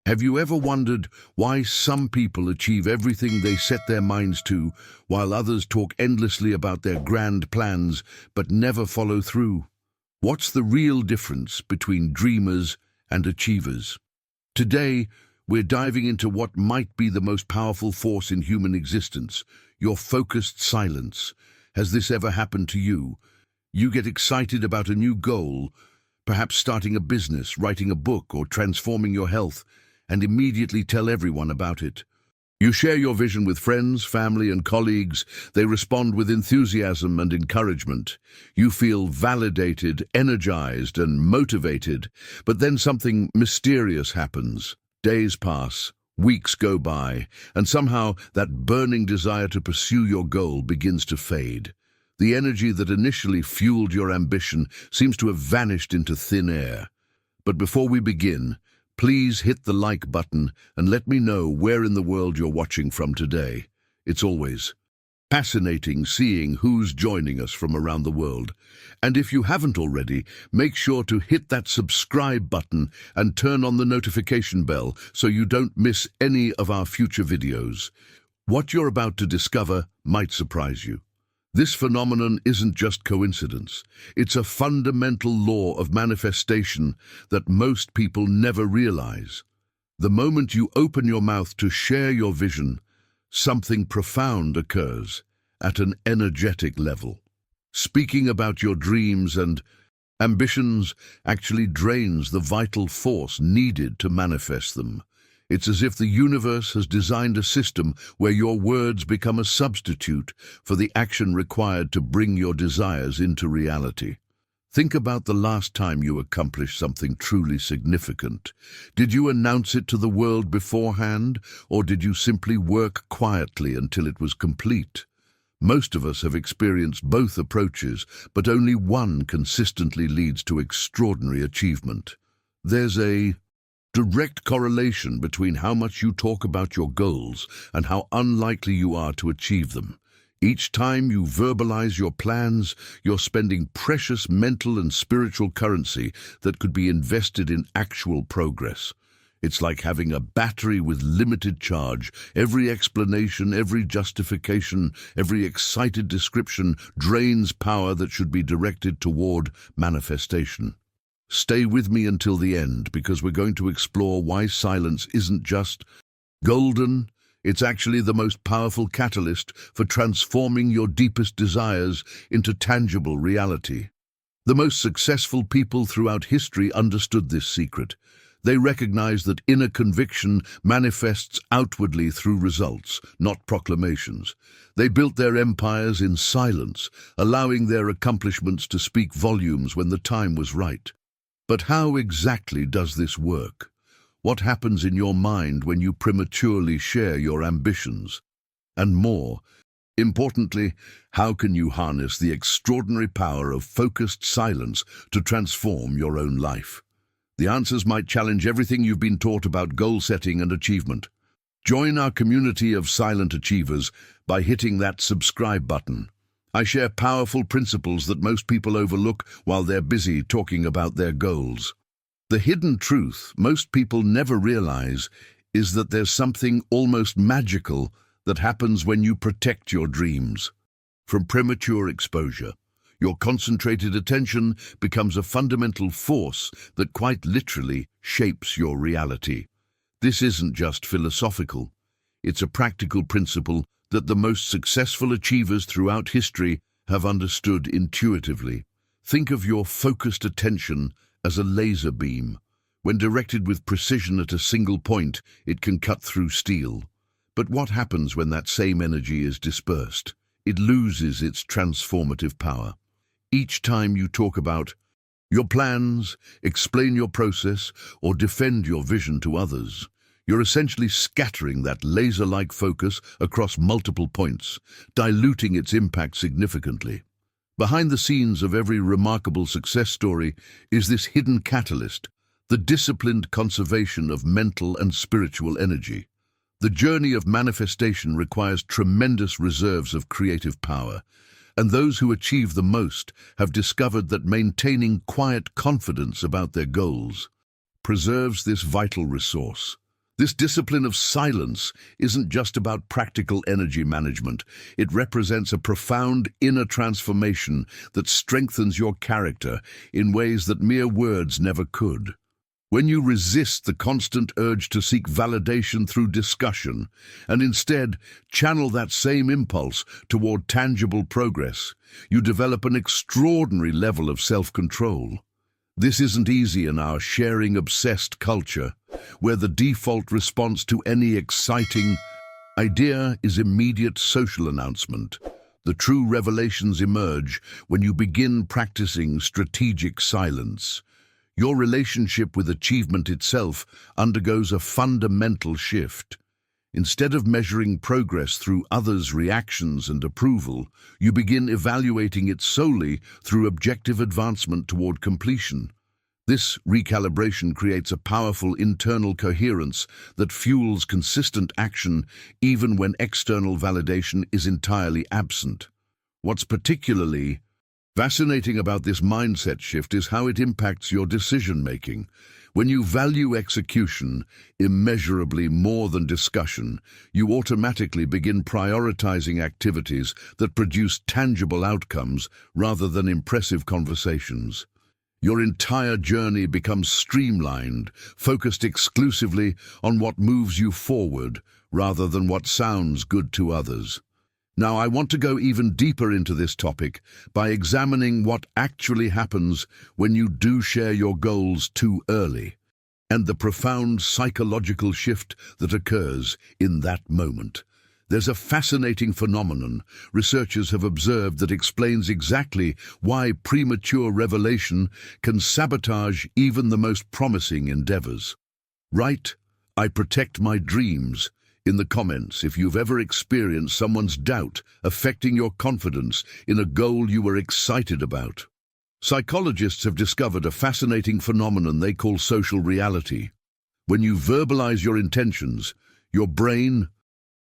Have you ever wondered why some people achieve everything they set their minds to, while others talk endlessly about their grand plans but never follow through? What's the real difference between dreamers and achievers? Today, we're diving into what might be the most powerful force in human existence, your focused silence. Has this ever happened to you? You get excited about a new goal, perhaps starting a business, writing a book, or transforming your health, and immediately tell everyone about it. You share your vision with friends, family, and colleagues. They respond with enthusiasm and encouragement. You feel validated, energized, and motivated. But then something mysterious happens. Days pass, weeks go by, and somehow that burning desire to pursue your goal begins to fade. The energy that initially fueled your ambition seems to have vanished into thin air. But before we begin, please hit the like button and let me know where in the world you're watching from today. It's always fascinating seeing who's joining us from around the world. And if you haven't already, make sure to hit that subscribe button and turn on the notification bell so you don't miss any of our future videos. What you're about to discover might surprise you. This phenomenon isn't just coincidence. It's a fundamental law of manifestation that most people never realize. The moment you open your mouth to share your vision, something profound occurs at an energetic level. Speaking about your dreams and ambitions actually drains the vital force needed to manifest them. It's as if the universe has designed a system where your words become a substitute for the action required to bring your desires into reality. Think about the last time you accomplished something truly significant. Did you announce it to the world beforehand, or did you simply work quietly until it was complete? Most of us have experienced both approaches, but only one consistently leads to extraordinary achievement. There's a direct correlation between how much you talk about your goals and how unlikely you are to achieve them. Each time you verbalize your plans, you're spending precious mental and spiritual currency that could be invested in actual progress. It's like having a battery with limited charge. Every explanation, every justification, every excited description drains power that should be directed toward manifestation. Stay with me until the end, because we're going to explore why silence isn't just golden. It's actually the most powerful catalyst for transforming your deepest desires into tangible reality. The most successful people throughout history understood this secret. They recognized that inner conviction manifests outwardly through results, not proclamations. They built their empires in silence, allowing their accomplishments to speak volumes when the time was right. But how exactly does this work? What happens in your mind when you prematurely share your ambitions? And more importantly, how can you harness the extraordinary power of focused silence to transform your own life? The answers might challenge everything you've been taught about goal setting and achievement. Join our community of silent achievers by hitting that subscribe button. I share powerful principles that most people overlook while they're busy talking about their goals. The hidden truth most people never realize is that there's something almost magical that happens when you protect your dreams. From premature exposure, your concentrated attention becomes a fundamental force that quite literally shapes your reality. This isn't just philosophical. It's a practical principle that the most successful achievers throughout history have understood intuitively. Think of your focused attention as a laser beam. When directed with precision at a single point, it can cut through steel. But what happens when that same energy is dispersed? It loses its transformative power. Each time you talk about your plans, explain your process, or defend your vision to others, you're essentially scattering that laser-like focus across multiple points, diluting its impact significantly. Behind the scenes of every remarkable success story is this hidden catalyst, the disciplined conservation of mental and spiritual energy. The journey of manifestation requires tremendous reserves of creative power, and those who achieve the most have discovered that maintaining quiet confidence about their goals preserves this vital resource. This discipline of silence isn't just about practical energy management. It represents a profound inner transformation that strengthens your character in ways that mere words never could. When you resist the constant urge to seek validation through discussion and instead channel that same impulse toward tangible progress, you develop an extraordinary level of self-control. This isn't easy in our sharing-obsessed culture, where the default response to any exciting idea is immediate social announcement. The true revelations emerge when you begin practicing strategic silence. Your relationship with achievement itself undergoes a fundamental shift. Instead of measuring progress through others' reactions and approval, you begin evaluating it solely through objective advancement toward completion. This recalibration creates a powerful internal coherence that fuels consistent action even when external validation is entirely absent. What's particularly fascinating about this mindset shift is how it impacts your decision-making. When you value execution immeasurably more than discussion, you automatically begin prioritizing activities that produce tangible outcomes rather than impressive conversations. Your entire journey becomes streamlined, focused exclusively on what moves you forward rather than what sounds good to others. Now, I want to go even deeper into this topic by examining what actually happens when you do share your goals too early, and the profound psychological shift that occurs in that moment. There's a fascinating phenomenon researchers have observed that explains exactly why premature revelation can sabotage even the most promising endeavors. Write, "I protect my dreams," in the comments if you've ever experienced someone's doubt affecting your confidence in a goal you were excited about. Psychologists have discovered a fascinating phenomenon they call social reality. When you verbalize your intentions, your brain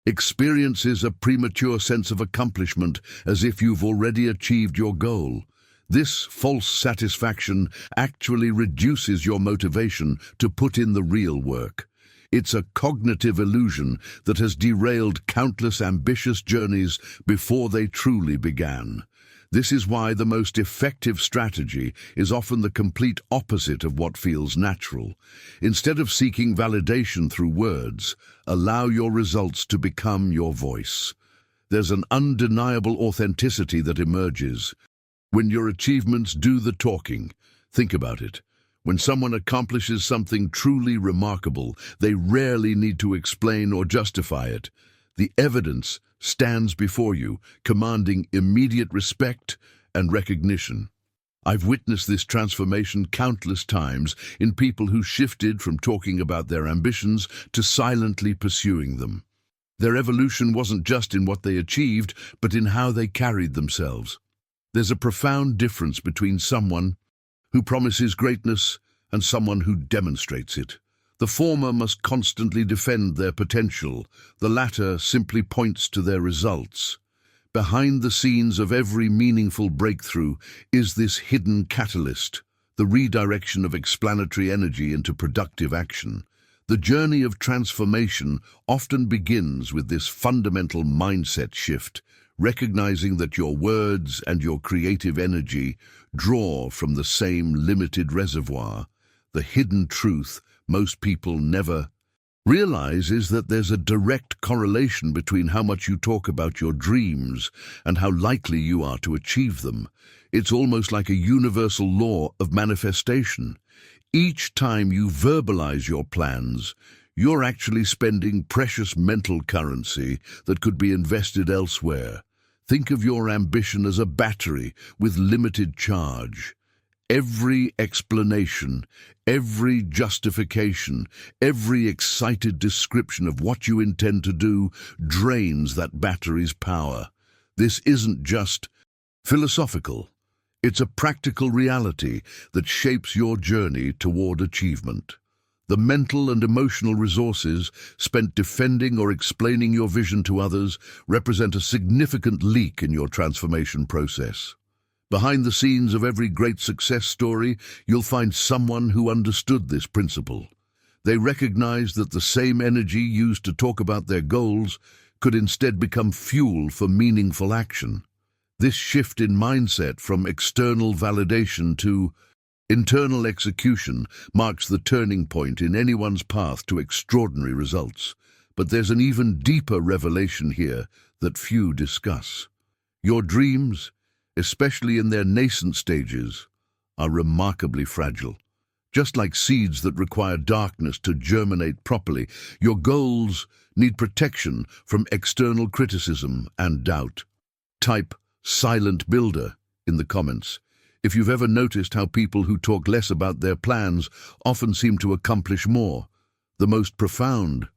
experiences a premature sense of accomplishment as if you've already achieved your goal. This false satisfaction actually reduces your motivation to put in the real work. It's a cognitive illusion that has derailed countless ambitious journeys before they truly began. This is why the most effective strategy is often the complete opposite of what feels natural. Instead of seeking validation through words, allow your results to become your voice. There's an undeniable authenticity that emerges when your achievements do the talking. Think about it. When someone accomplishes something truly remarkable, they rarely need to explain or justify it. The evidence stands before you, commanding immediate respect and recognition. I've witnessed this transformation countless times in people who shifted from talking about their ambitions to silently pursuing them. Their evolution wasn't just in what they achieved, but in how they carried themselves. There's a profound difference between someone who promises greatness and someone who demonstrates it. The former must constantly defend their potential. The latter simply points to their results. Behind the scenes of every meaningful breakthrough is this hidden catalyst, the redirection of explanatory energy into productive action. The journey of transformation often begins with this fundamental mindset shift, recognizing that your words and your creative energy draw from the same limited reservoir. The hidden truth most people never realize is that there's a direct correlation between how much you talk about your dreams and how likely you are to achieve them. It's almost like a universal law of manifestation. Each time you verbalize your plans, you're actually spending precious mental currency that could be invested elsewhere. Think of your ambition as a battery with limited charge. Every explanation, every justification, every excited description of what you intend to do drains that battery's power. This isn't just philosophical. It's a practical reality that shapes your journey toward achievement. The mental and emotional resources spent defending or explaining your vision to others represent a significant leak in your transformation process. Behind the scenes of every great success story, you'll find someone who understood this principle. They recognize that the same energy used to talk about their goals could instead become fuel for meaningful action. This shift in mindset from external validation to internal execution marks the turning point in anyone's path to extraordinary results. But there's an even deeper revelation here that few discuss. Your dreams, especially in their nascent stages, are remarkably fragile. Just like seeds that require darkness to germinate properly, your goals need protection from external criticism and doubt. Type "silent builder" in the comments if you've ever noticed how people who talk less about their plans often seem to accomplish more. The most profound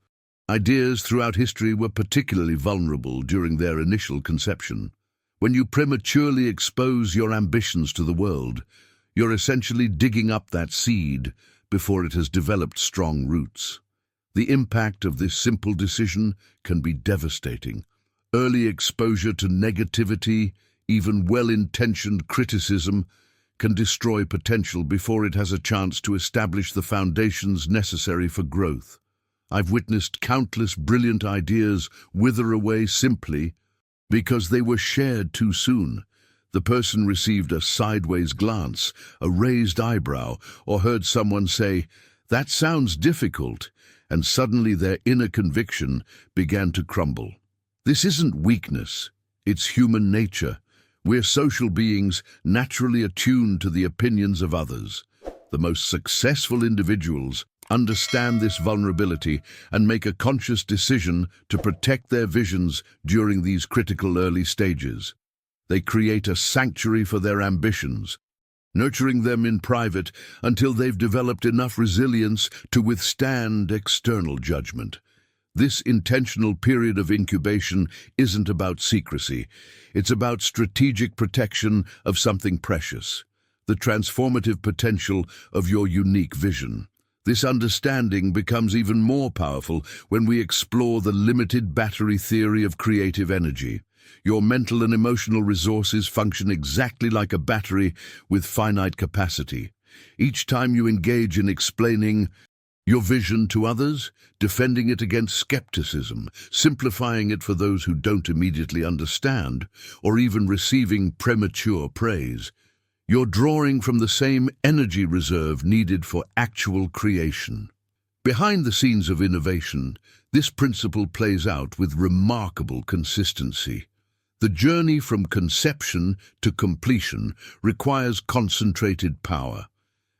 ideas throughout history were particularly vulnerable during their initial conception. When you prematurely expose your ambitions to the world, you're essentially digging up that seed before it has developed strong roots. The impact of this simple decision can be devastating. Early exposure to negativity, even well-intentioned criticism, can destroy potential before it has a chance to establish the foundations necessary for growth. I've witnessed countless brilliant ideas wither away simply because they were shared too soon. The person received a sideways glance, a raised eyebrow, or heard someone say, "That sounds difficult," and suddenly their inner conviction began to crumble. This isn't weakness, it's human nature. We're social beings naturally attuned to the opinions of others. The most successful individuals understand this vulnerability and make a conscious decision to protect their visions during these critical early stages. They create a sanctuary for their ambitions, nurturing them in private until they've developed enough resilience to withstand external judgment. This intentional period of incubation isn't about secrecy. It's about strategic protection of something precious, the transformative potential of your unique vision. This understanding becomes even more powerful when we explore the limited battery theory of creative energy. Your mental and emotional resources function exactly like a battery with finite capacity. Each time you engage in explaining your vision to others, defending it against skepticism, simplifying it for those who don't immediately understand, or even receiving premature praise, you're drawing from the same energy reserve needed for actual creation. Behind the scenes of innovation, this principle plays out with remarkable consistency. The journey from conception to completion requires concentrated power,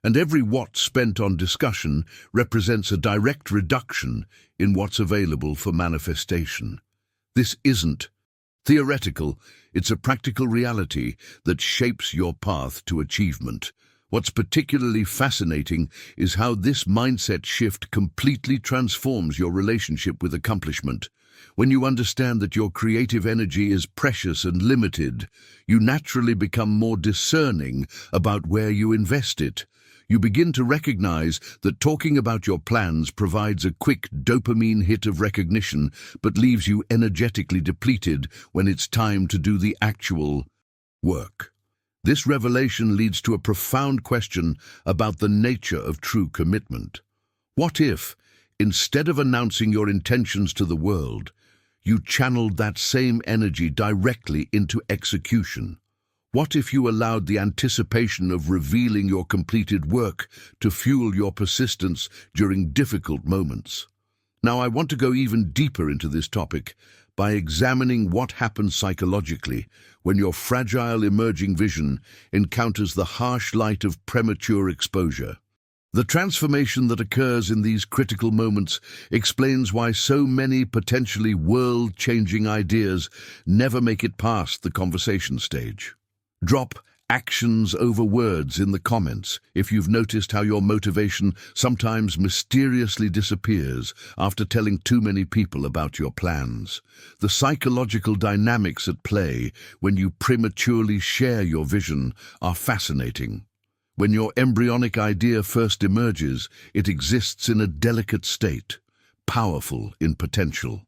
and every watt spent on discussion represents a direct reduction in what's available for manifestation. This isn't theoretical, it's a practical reality that shapes your path to achievement. What's particularly fascinating is how this mindset shift completely transforms your relationship with accomplishment. When you understand that your creative energy is precious and limited, you naturally become more discerning about where you invest it. You begin to recognize that talking about your plans provides a quick dopamine hit of recognition, but leaves you energetically depleted when it's time to do the actual work. This revelation leads to a profound question about the nature of true commitment. What if, instead of announcing your intentions to the world, you channeled that same energy directly into execution? What if you allowed the anticipation of revealing your completed work to fuel your persistence during difficult moments? Now, I want to go even deeper into this topic by examining what happens psychologically when your fragile emerging vision encounters the harsh light of premature exposure. The transformation that occurs in these critical moments explains why so many potentially world-changing ideas never make it past the conversation stage. Drop actions over words in the comments if you've noticed how your motivation sometimes mysteriously disappears after telling too many people about your plans. The psychological dynamics at play when you prematurely share your vision are fascinating. When your embryonic idea first emerges, it exists in a delicate state, powerful in potential,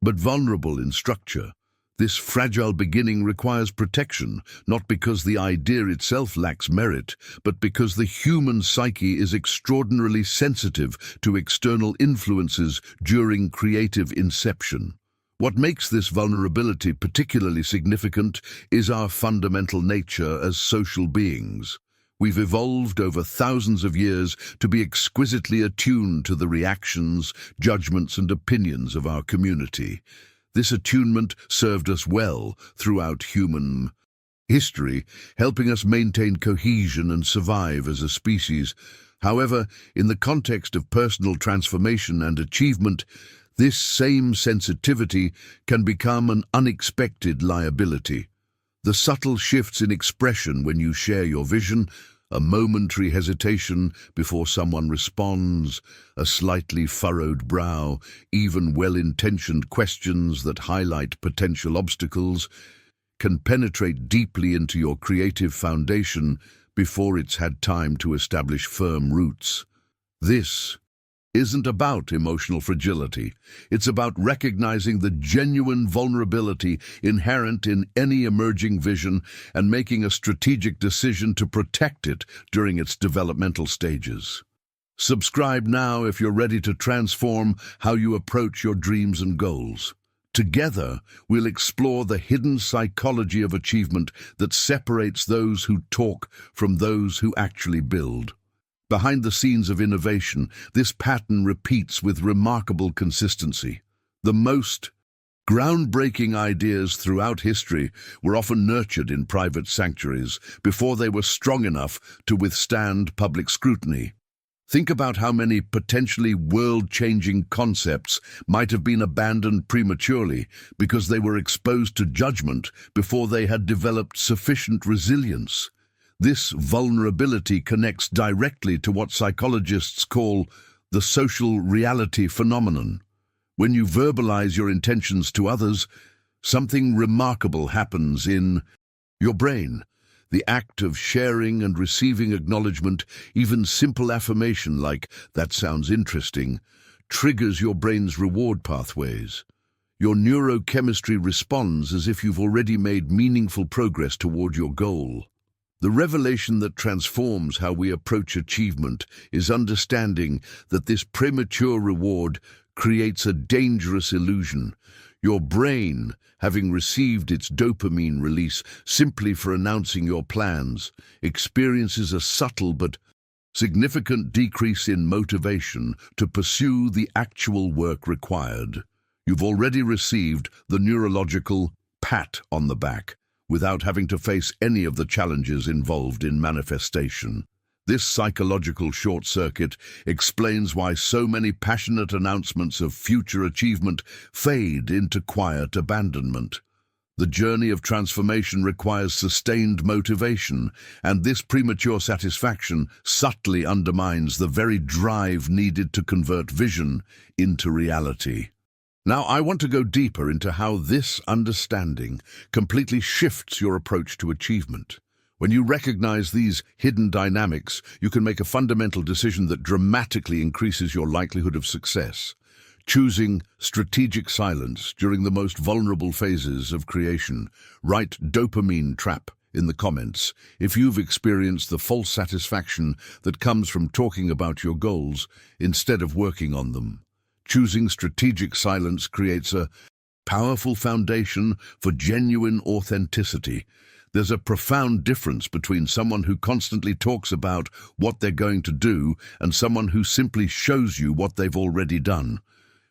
but vulnerable in structure. This fragile beginning requires protection, not because the idea itself lacks merit, but because the human psyche is extraordinarily sensitive to external influences during creative inception. What makes this vulnerability particularly significant is our fundamental nature as social beings. We've evolved over thousands of years to be exquisitely attuned to the reactions, judgments, and opinions of our community. This attunement served us well throughout human history, helping us maintain cohesion and survive as a species. However, in the context of personal transformation and achievement, this same sensitivity can become an unexpected liability. The subtle shifts in expression when you share your vision, a momentary hesitation before someone responds, a slightly furrowed brow, even well-intentioned questions that highlight potential obstacles, can penetrate deeply into your creative foundation before it's had time to establish firm roots. This isn't about emotional fragility. It's about recognizing the genuine vulnerability inherent in any emerging vision and making a strategic decision to protect it during its developmental stages. Subscribe now if you're ready to transform how you approach your dreams and goals. Together, we'll explore the hidden psychology of achievement that separates those who talk from those who actually build. Behind the scenes of innovation, this pattern repeats with remarkable consistency. The most groundbreaking ideas throughout history were often nurtured in private sanctuaries before they were strong enough to withstand public scrutiny. Think about how many potentially world-changing concepts might have been abandoned prematurely because they were exposed to judgment before they had developed sufficient resilience. This vulnerability connects directly to what psychologists call the social reality phenomenon. When you verbalize your intentions to others, something remarkable happens in your brain. The act of sharing and receiving acknowledgement, even simple affirmation like, "that sounds interesting," triggers your brain's reward pathways. Your neurochemistry responds as if you've already made meaningful progress toward your goal. The revelation that transforms how we approach achievement is understanding that this premature reward creates a dangerous illusion. Your brain, having received its dopamine release simply for announcing your plans, experiences a subtle but significant decrease in motivation to pursue the actual work required. You've already received the neurological pat on the back, without having to face any of the challenges involved in manifestation. This psychological short circuit explains why so many passionate announcements of future achievement fade into quiet abandonment. The journey of transformation requires sustained motivation, and this premature satisfaction subtly undermines the very drive needed to convert vision into reality. Now, I want to go deeper into how this understanding completely shifts your approach to achievement. When you recognize these hidden dynamics, you can make a fundamental decision that dramatically increases your likelihood of success. Choosing strategic silence during the most vulnerable phases of creation. Write "dopamine trap" in the comments if you've experienced the false satisfaction that comes from talking about your goals instead of working on them. Choosing strategic silence creates a powerful foundation for genuine authenticity. There's a profound difference between someone who constantly talks about what they're going to do and someone who simply shows you what they've already done.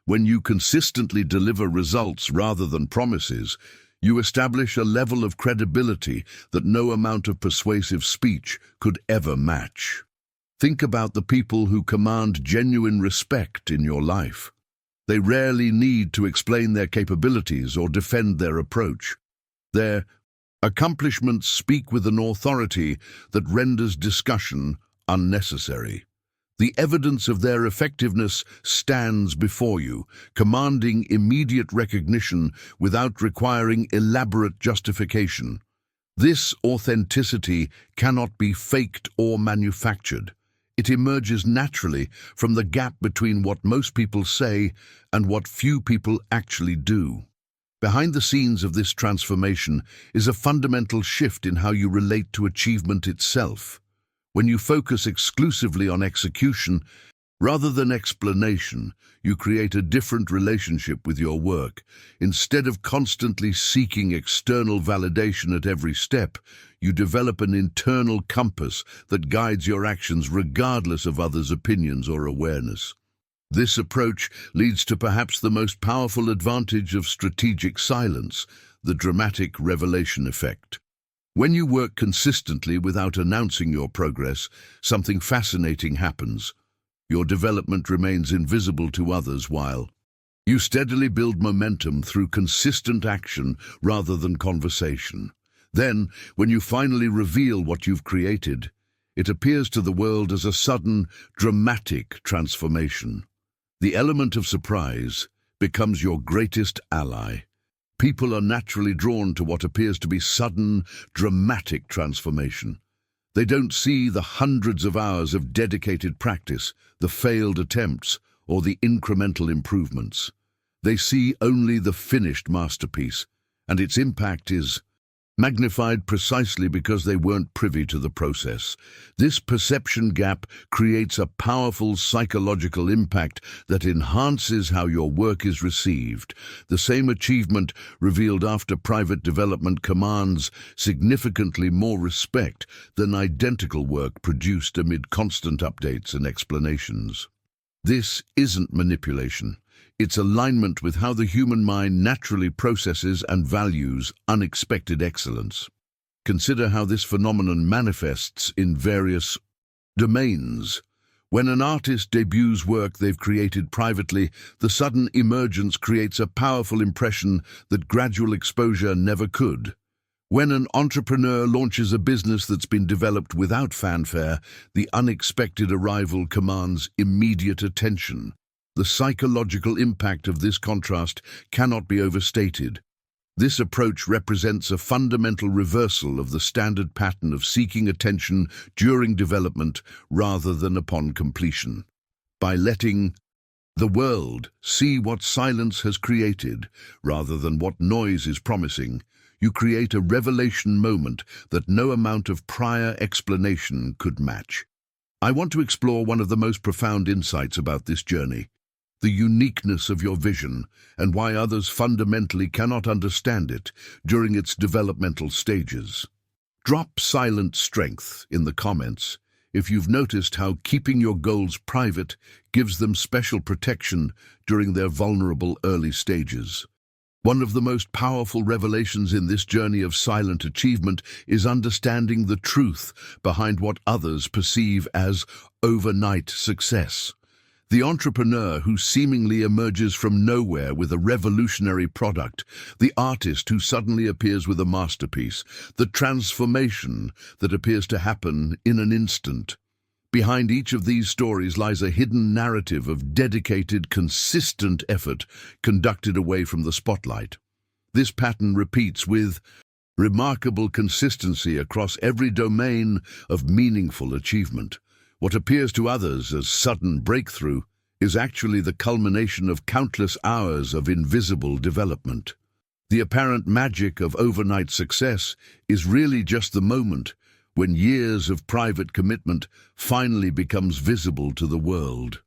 When you consistently deliver results rather than promises, you establish a level of credibility that no amount of persuasive speech could ever match. Think about the people who command genuine respect in your life. They rarely need to explain their capabilities or defend their approach. Their accomplishments speak with an authority that renders discussion unnecessary. The evidence of their effectiveness stands before you, commanding immediate recognition without requiring elaborate justification. This authenticity cannot be faked or manufactured. It emerges naturally from the gap between what most people say and what few people actually do. Behind the scenes of this transformation is a fundamental shift in how you relate to achievement itself. When you focus exclusively on execution, rather than explanation, you create a different relationship with your work. Instead of constantly seeking external validation at every step, you develop an internal compass that guides your actions regardless of others' opinions or awareness. This approach leads to perhaps the most powerful advantage of strategic silence, the dramatic revelation effect. When you work consistently without announcing your progress, something fascinating happens. Your development remains invisible to others while you steadily build momentum through consistent action rather than conversation. Then, when you finally reveal what you've created, it appears to the world as a sudden, dramatic transformation. The element of surprise becomes your greatest ally. People are naturally drawn to what appears to be sudden, dramatic transformation. They don't see the hundreds of hours of dedicated practice, the failed attempts, or the incremental improvements. They see only the finished masterpiece, and its impact is magnified precisely because they weren't privy to the process. This perception gap creates a powerful psychological impact that enhances how your work is received. The same achievement revealed after private development commands significantly more respect than identical work produced amid constant updates and explanations. This isn't manipulation. It's alignment with how the human mind naturally processes and values unexpected excellence. Consider how this phenomenon manifests in various domains. When an artist debuts work they've created privately, the sudden emergence creates a powerful impression that gradual exposure never could. When an entrepreneur launches a business that's been developed without fanfare, the unexpected arrival commands immediate attention. The psychological impact of this contrast cannot be overstated. This approach represents a fundamental reversal of the standard pattern of seeking attention during development rather than upon completion. By letting the world see what silence has created rather than what noise is promising, you create a revelation moment that no amount of prior explanation could match. I want to explore one of the most profound insights about this journey: the uniqueness of your vision and why others fundamentally cannot understand it during its developmental stages. Drop silent strength in the comments if you've noticed how keeping your goals private gives them special protection during their vulnerable early stages. One of the most powerful revelations in this journey of silent achievement is understanding the truth behind what others perceive as overnight success. The entrepreneur who seemingly emerges from nowhere with a revolutionary product, the artist who suddenly appears with a masterpiece, the transformation that appears to happen in an instant. Behind each of these stories lies a hidden narrative of dedicated, consistent effort conducted away from the spotlight. This pattern repeats with remarkable consistency across every domain of meaningful achievement. What appears to others as sudden breakthrough is actually the culmination of countless hours of invisible development. The apparent magic of overnight success is really just the moment when years of private commitment finally becomes visible to the world.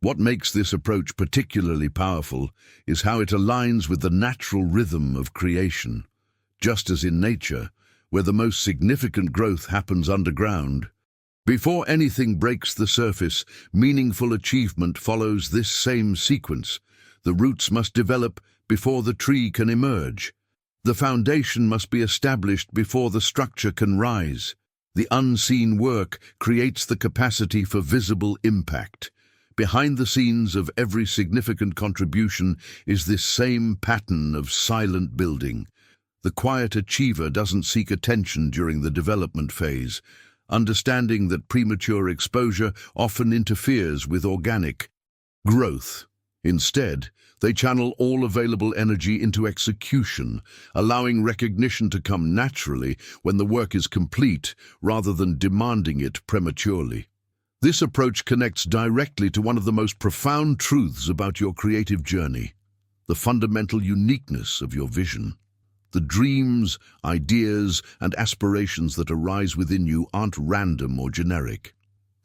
What makes this approach particularly powerful is how it aligns with the natural rhythm of creation. Just as in nature, where the most significant growth happens underground, before anything breaks the surface, meaningful achievement follows this same sequence. The roots must develop before the tree can emerge. The foundation must be established before the structure can rise. The unseen work creates the capacity for visible impact. Behind the scenes of every significant contribution is this same pattern of silent building. The quiet achiever doesn't seek attention during the development phase, understanding that premature exposure often interferes with organic growth. Instead, they channel all available energy into execution, allowing recognition to come naturally when the work is complete rather than demanding it prematurely. This approach connects directly to one of the most profound truths about your creative journey: the fundamental uniqueness of your vision. The dreams, ideas, and aspirations that arise within you aren't random or generic.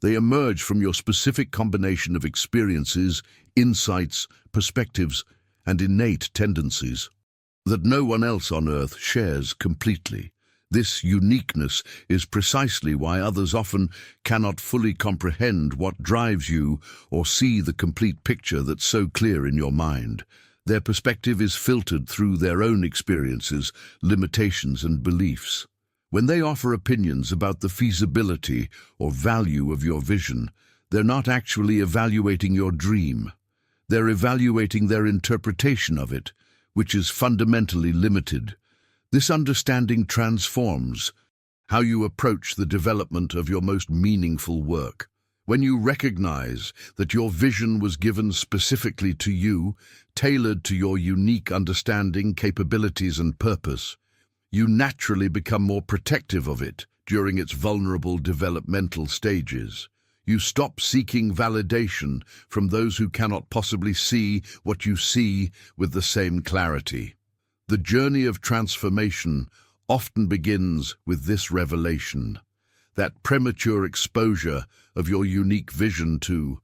They emerge from your specific combination of experiences, insights, perspectives, and innate tendencies that no one else on Earth shares completely. This uniqueness is precisely why others often cannot fully comprehend what drives you or see the complete picture that's so clear in your mind. Their perspective is filtered through their own experiences, limitations, and beliefs. When they offer opinions about the feasibility or value of your vision, they're not actually evaluating your dream. They're evaluating their interpretation of it, which is fundamentally limited. This understanding transforms how you approach the development of your most meaningful work. When you recognize that your vision was given specifically to you, tailored to your unique understanding, capabilities, and purpose, you naturally become more protective of it during its vulnerable developmental stages. You stop seeking validation from those who cannot possibly see what you see with the same clarity. The journey of transformation often begins with this revelation, that premature exposure of your unique vision to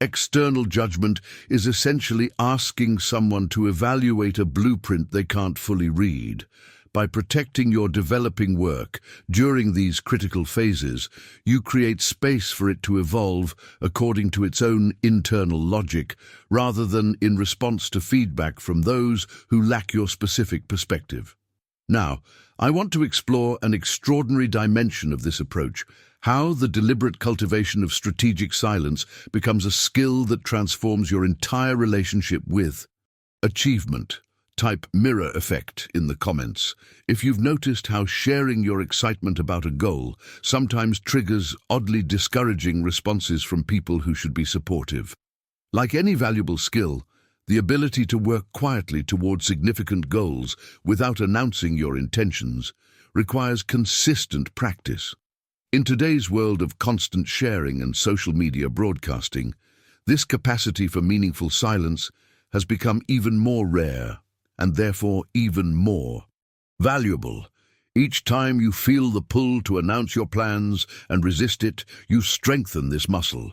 external judgment is essentially asking someone to evaluate a blueprint they can't fully read. By protecting your developing work during these critical phases, you create space for it to evolve according to its own internal logic, rather than in response to feedback from those who lack your specific perspective. Now, I want to explore an extraordinary dimension of this approach, how the deliberate cultivation of strategic silence becomes a skill that transforms your entire relationship with achievement. Type mirror effect in the comments if you've noticed how sharing your excitement about a goal sometimes triggers oddly discouraging responses from people who should be supportive. Like any valuable skill, the ability to work quietly toward significant goals without announcing your intentions requires consistent practice. In today's world of constant sharing and social media broadcasting, this capacity for meaningful silence has become even more rare and therefore even more valuable. Each time you feel the pull to announce your plans and resist it, you strengthen this muscle.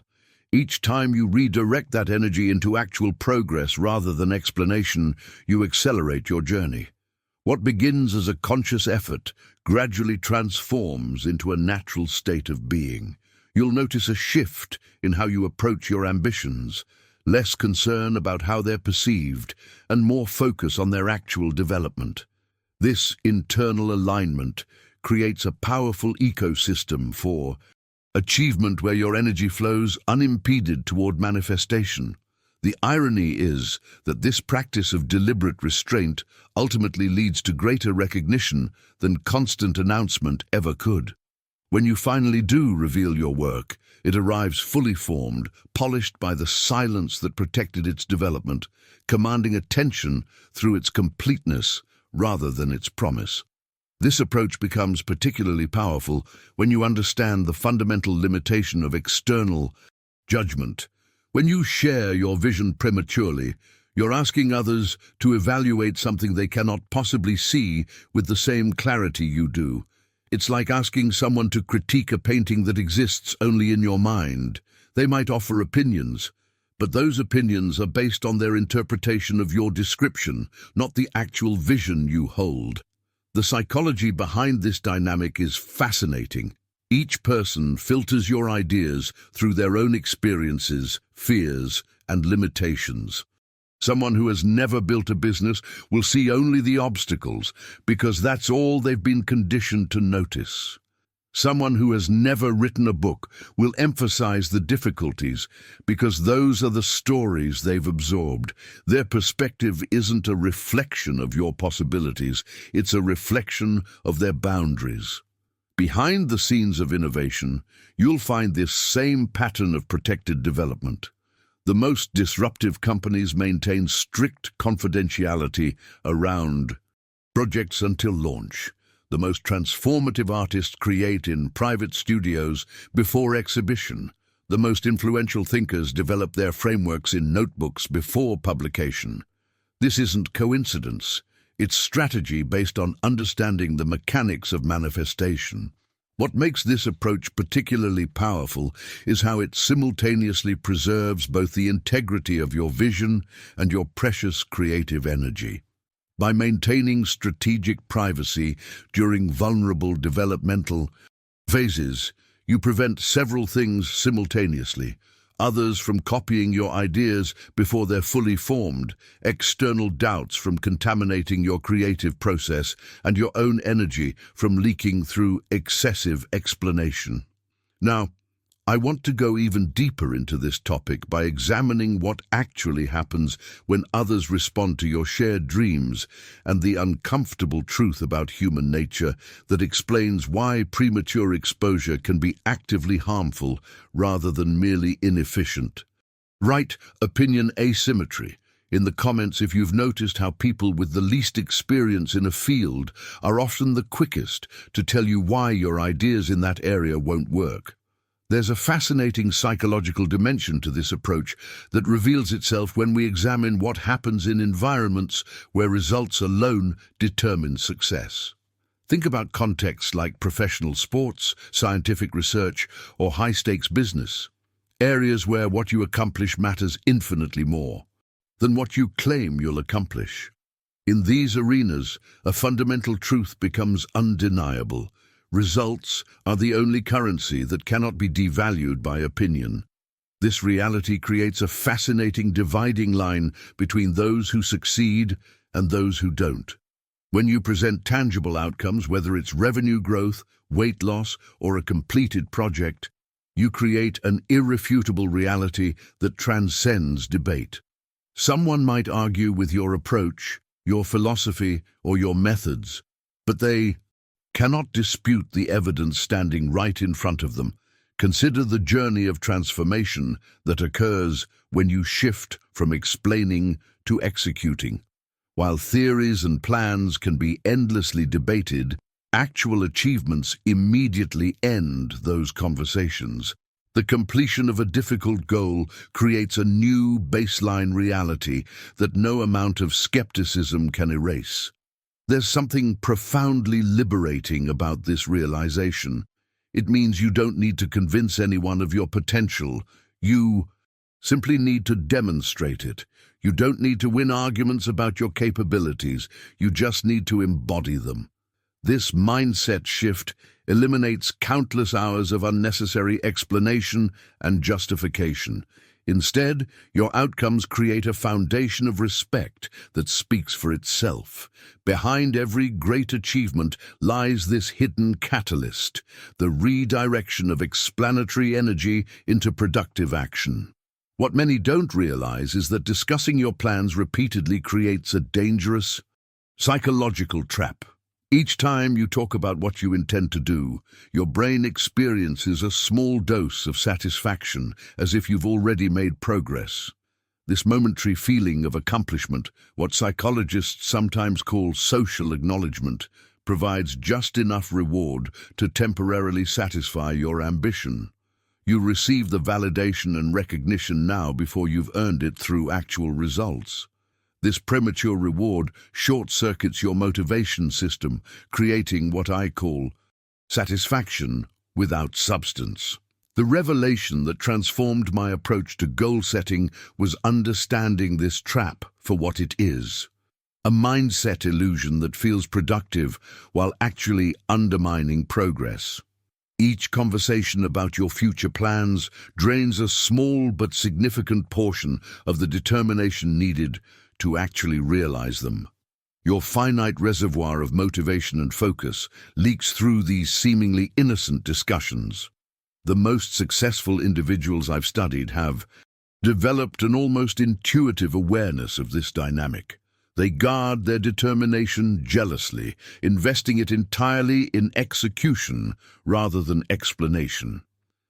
Each time you redirect that energy into actual progress rather than explanation, you accelerate your journey. What begins as a conscious effort gradually transforms into a natural state of being. You'll notice a shift in how you approach your ambitions, less concern about how they're perceived, and more focus on their actual development. This internal alignment creates a powerful ecosystem for achievement where your energy flows unimpeded toward manifestation. The irony is that this practice of deliberate restraint ultimately leads to greater recognition than constant announcement ever could. When you finally do reveal your work, it arrives fully formed, polished by the silence that protected its development, commanding attention through its completeness rather than its promise. This approach becomes particularly powerful when you understand the fundamental limitation of external judgment. When you share your vision prematurely, you're asking others to evaluate something they cannot possibly see with the same clarity you do. It's like asking someone to critique a painting that exists only in your mind. They might offer opinions, but those opinions are based on their interpretation of your description, not the actual vision you hold. The psychology behind this dynamic is fascinating. Each person filters your ideas through their own experiences, fears, and limitations. Someone who has never built a business will see only the obstacles because that's all they've been conditioned to notice. Someone who has never written a book will emphasize the difficulties because those are the stories they've absorbed. Their perspective isn't a reflection of your possibilities, it's a reflection of their boundaries. Behind the scenes of innovation, you'll find this same pattern of protected development. The most disruptive companies maintain strict confidentiality around projects until launch. The most transformative artists create in private studios before exhibition. The most influential thinkers develop their frameworks in notebooks before publication. This isn't coincidence. It's strategy based on understanding the mechanics of manifestation. What makes this approach particularly powerful is how it simultaneously preserves both the integrity of your vision and your precious creative energy. By maintaining strategic privacy during vulnerable developmental phases, you prevent several things simultaneously: others from copying your ideas before they're fully formed, external doubts from contaminating your creative process, and your own energy from leaking through excessive explanation. Now, I want to go even deeper into this topic by examining what actually happens when others respond to your shared dreams and the uncomfortable truth about human nature that explains why premature exposure can be actively harmful rather than merely inefficient. Write opinion asymmetry in the comments if you've noticed how people with the least experience in a field are often the quickest to tell you why your ideas in that area won't work. There's a fascinating psychological dimension to this approach that reveals itself when we examine what happens in environments where results alone determine success. Think about contexts like professional sports, scientific research, or high-stakes business, areas where what you accomplish matters infinitely more than what you claim you'll accomplish. In these arenas, a fundamental truth becomes undeniable. Results are the only currency that cannot be devalued by opinion. This reality creates a fascinating dividing line between those who succeed and those who don't. When you present tangible outcomes, whether it's revenue growth, weight loss, or a completed project, you create an irrefutable reality that transcends debate. Someone might argue with your approach, your philosophy, or your methods, but they cannot dispute the evidence standing right in front of them. Consider the journey of transformation that occurs when you shift from explaining to executing. While theories and plans can be endlessly debated, actual achievements immediately end those conversations. The completion of a difficult goal creates a new baseline reality that no amount of skepticism can erase. There's something profoundly liberating about this realization. It means you don't need to convince anyone of your potential. You simply need to demonstrate it. You don't need to win arguments about your capabilities. You just need to embody them. This mindset shift eliminates countless hours of unnecessary explanation and justification. Instead, your outcomes create a foundation of respect that speaks for itself. Behind every great achievement lies this hidden catalyst, the redirection of explanatory energy into productive action. What many don't realize is that discussing your plans repeatedly creates a dangerous psychological trap. Each time you talk about what you intend to do, your brain experiences a small dose of satisfaction, as if you've already made progress. This momentary feeling of accomplishment, what psychologists sometimes call social acknowledgement, provides just enough reward to temporarily satisfy your ambition. You receive the validation and recognition now before you've earned it through actual results. This premature reward short-circuits your motivation system, creating what I call satisfaction without substance. The revelation that transformed my approach to goal setting was understanding this trap for what it is: a mindset illusion that feels productive while actually undermining progress. Each conversation about your future plans drains a small but significant portion of the determination needed to actually realize them. Your finite reservoir of motivation and focus leaks through these seemingly innocent discussions. The most successful individuals I've studied have developed an almost intuitive awareness of this dynamic. They guard their determination jealously, investing it entirely in execution rather than explanation.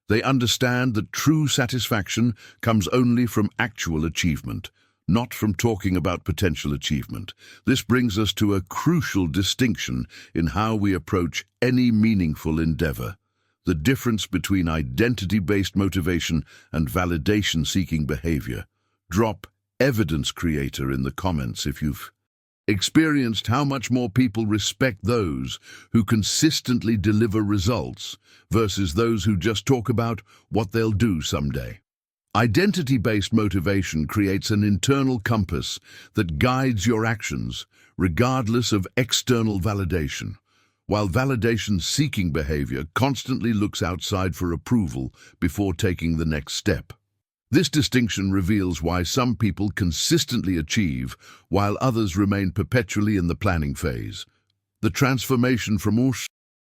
They understand that true satisfaction comes only from actual achievement, not from talking about potential achievement. This brings us to a crucial distinction in how we approach any meaningful endeavor: the difference between identity-based motivation and validation-seeking behavior. Drop evidence creator in the comments if you've experienced how much more people respect those who consistently deliver results versus those who just talk about what they'll do someday. Identity-based motivation creates an internal compass that guides your actions regardless of external validation, while validation-seeking behavior constantly looks outside for approval before taking the next step. This distinction reveals why some people consistently achieve while others remain perpetually in the planning phase. The transformation from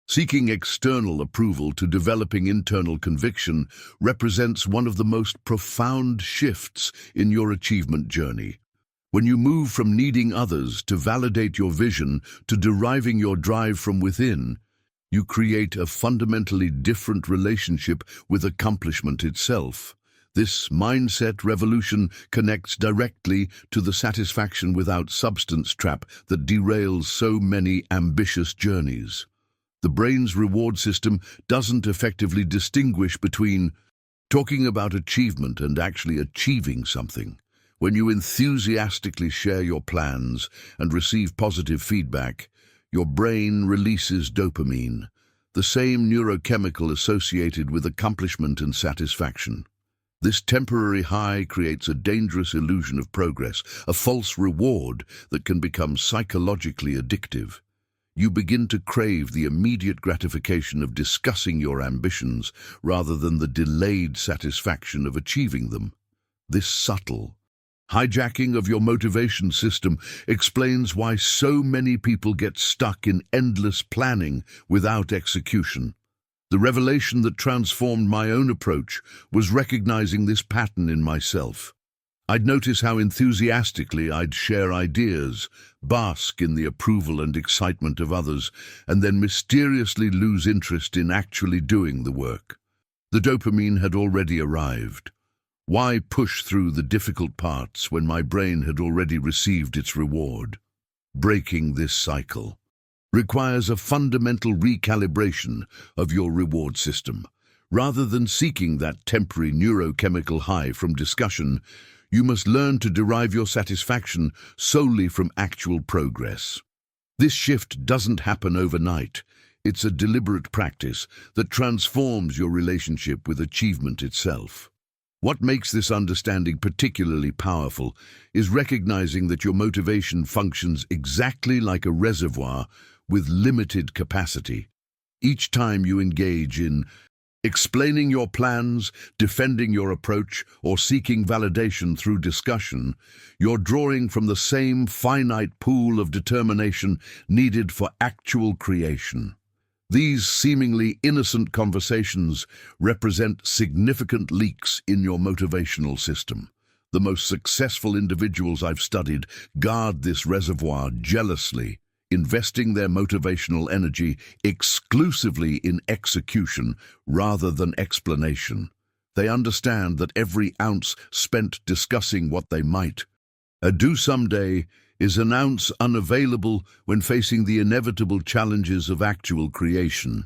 seeking external approval to developing internal conviction represents one of the most profound shifts in your achievement journey. When you move from needing others to validate your vision to deriving your drive from within, you create a fundamentally different relationship with accomplishment itself. This mindset revolution connects directly to the satisfaction without substance trap that derails so many ambitious journeys. The brain's reward system doesn't effectively distinguish between talking about achievement and actually achieving something. When you enthusiastically share your plans and receive positive feedback, your brain releases dopamine, the same neurochemical associated with accomplishment and satisfaction. This temporary high creates a dangerous illusion of progress, a false reward that can become psychologically addictive. You begin to crave the immediate gratification of discussing your ambitions rather than the delayed satisfaction of achieving them. This subtle hijacking of your motivation system explains why so many people get stuck in endless planning without execution. The revelation that transformed my own approach was recognizing this pattern in myself. I'd notice how enthusiastically I'd share ideas, bask in the approval and excitement of others, and then mysteriously lose interest in actually doing the work. The dopamine had already arrived. Why push through the difficult parts when my brain had already received its reward? Breaking this cycle requires a fundamental recalibration of your reward system. Rather than seeking that temporary neurochemical high from discussion, you must learn to derive your satisfaction solely from actual progress. This shift doesn't happen overnight. It's a deliberate practice that transforms your relationship with achievement itself. What makes this understanding particularly powerful is recognizing that your motivation functions exactly like a reservoir with limited capacity. Each time you engage in explaining your plans, defending your approach, or seeking validation through discussion, you're drawing from the same finite pool of determination needed for actual creation. These seemingly innocent conversations represent significant leaks in your motivational system. The most successful individuals I've studied guard this reservoir jealously, investing their motivational energy exclusively in execution rather than explanation. They understand that every ounce spent discussing what they might do someday is an ounce unavailable when facing the inevitable challenges of actual creation.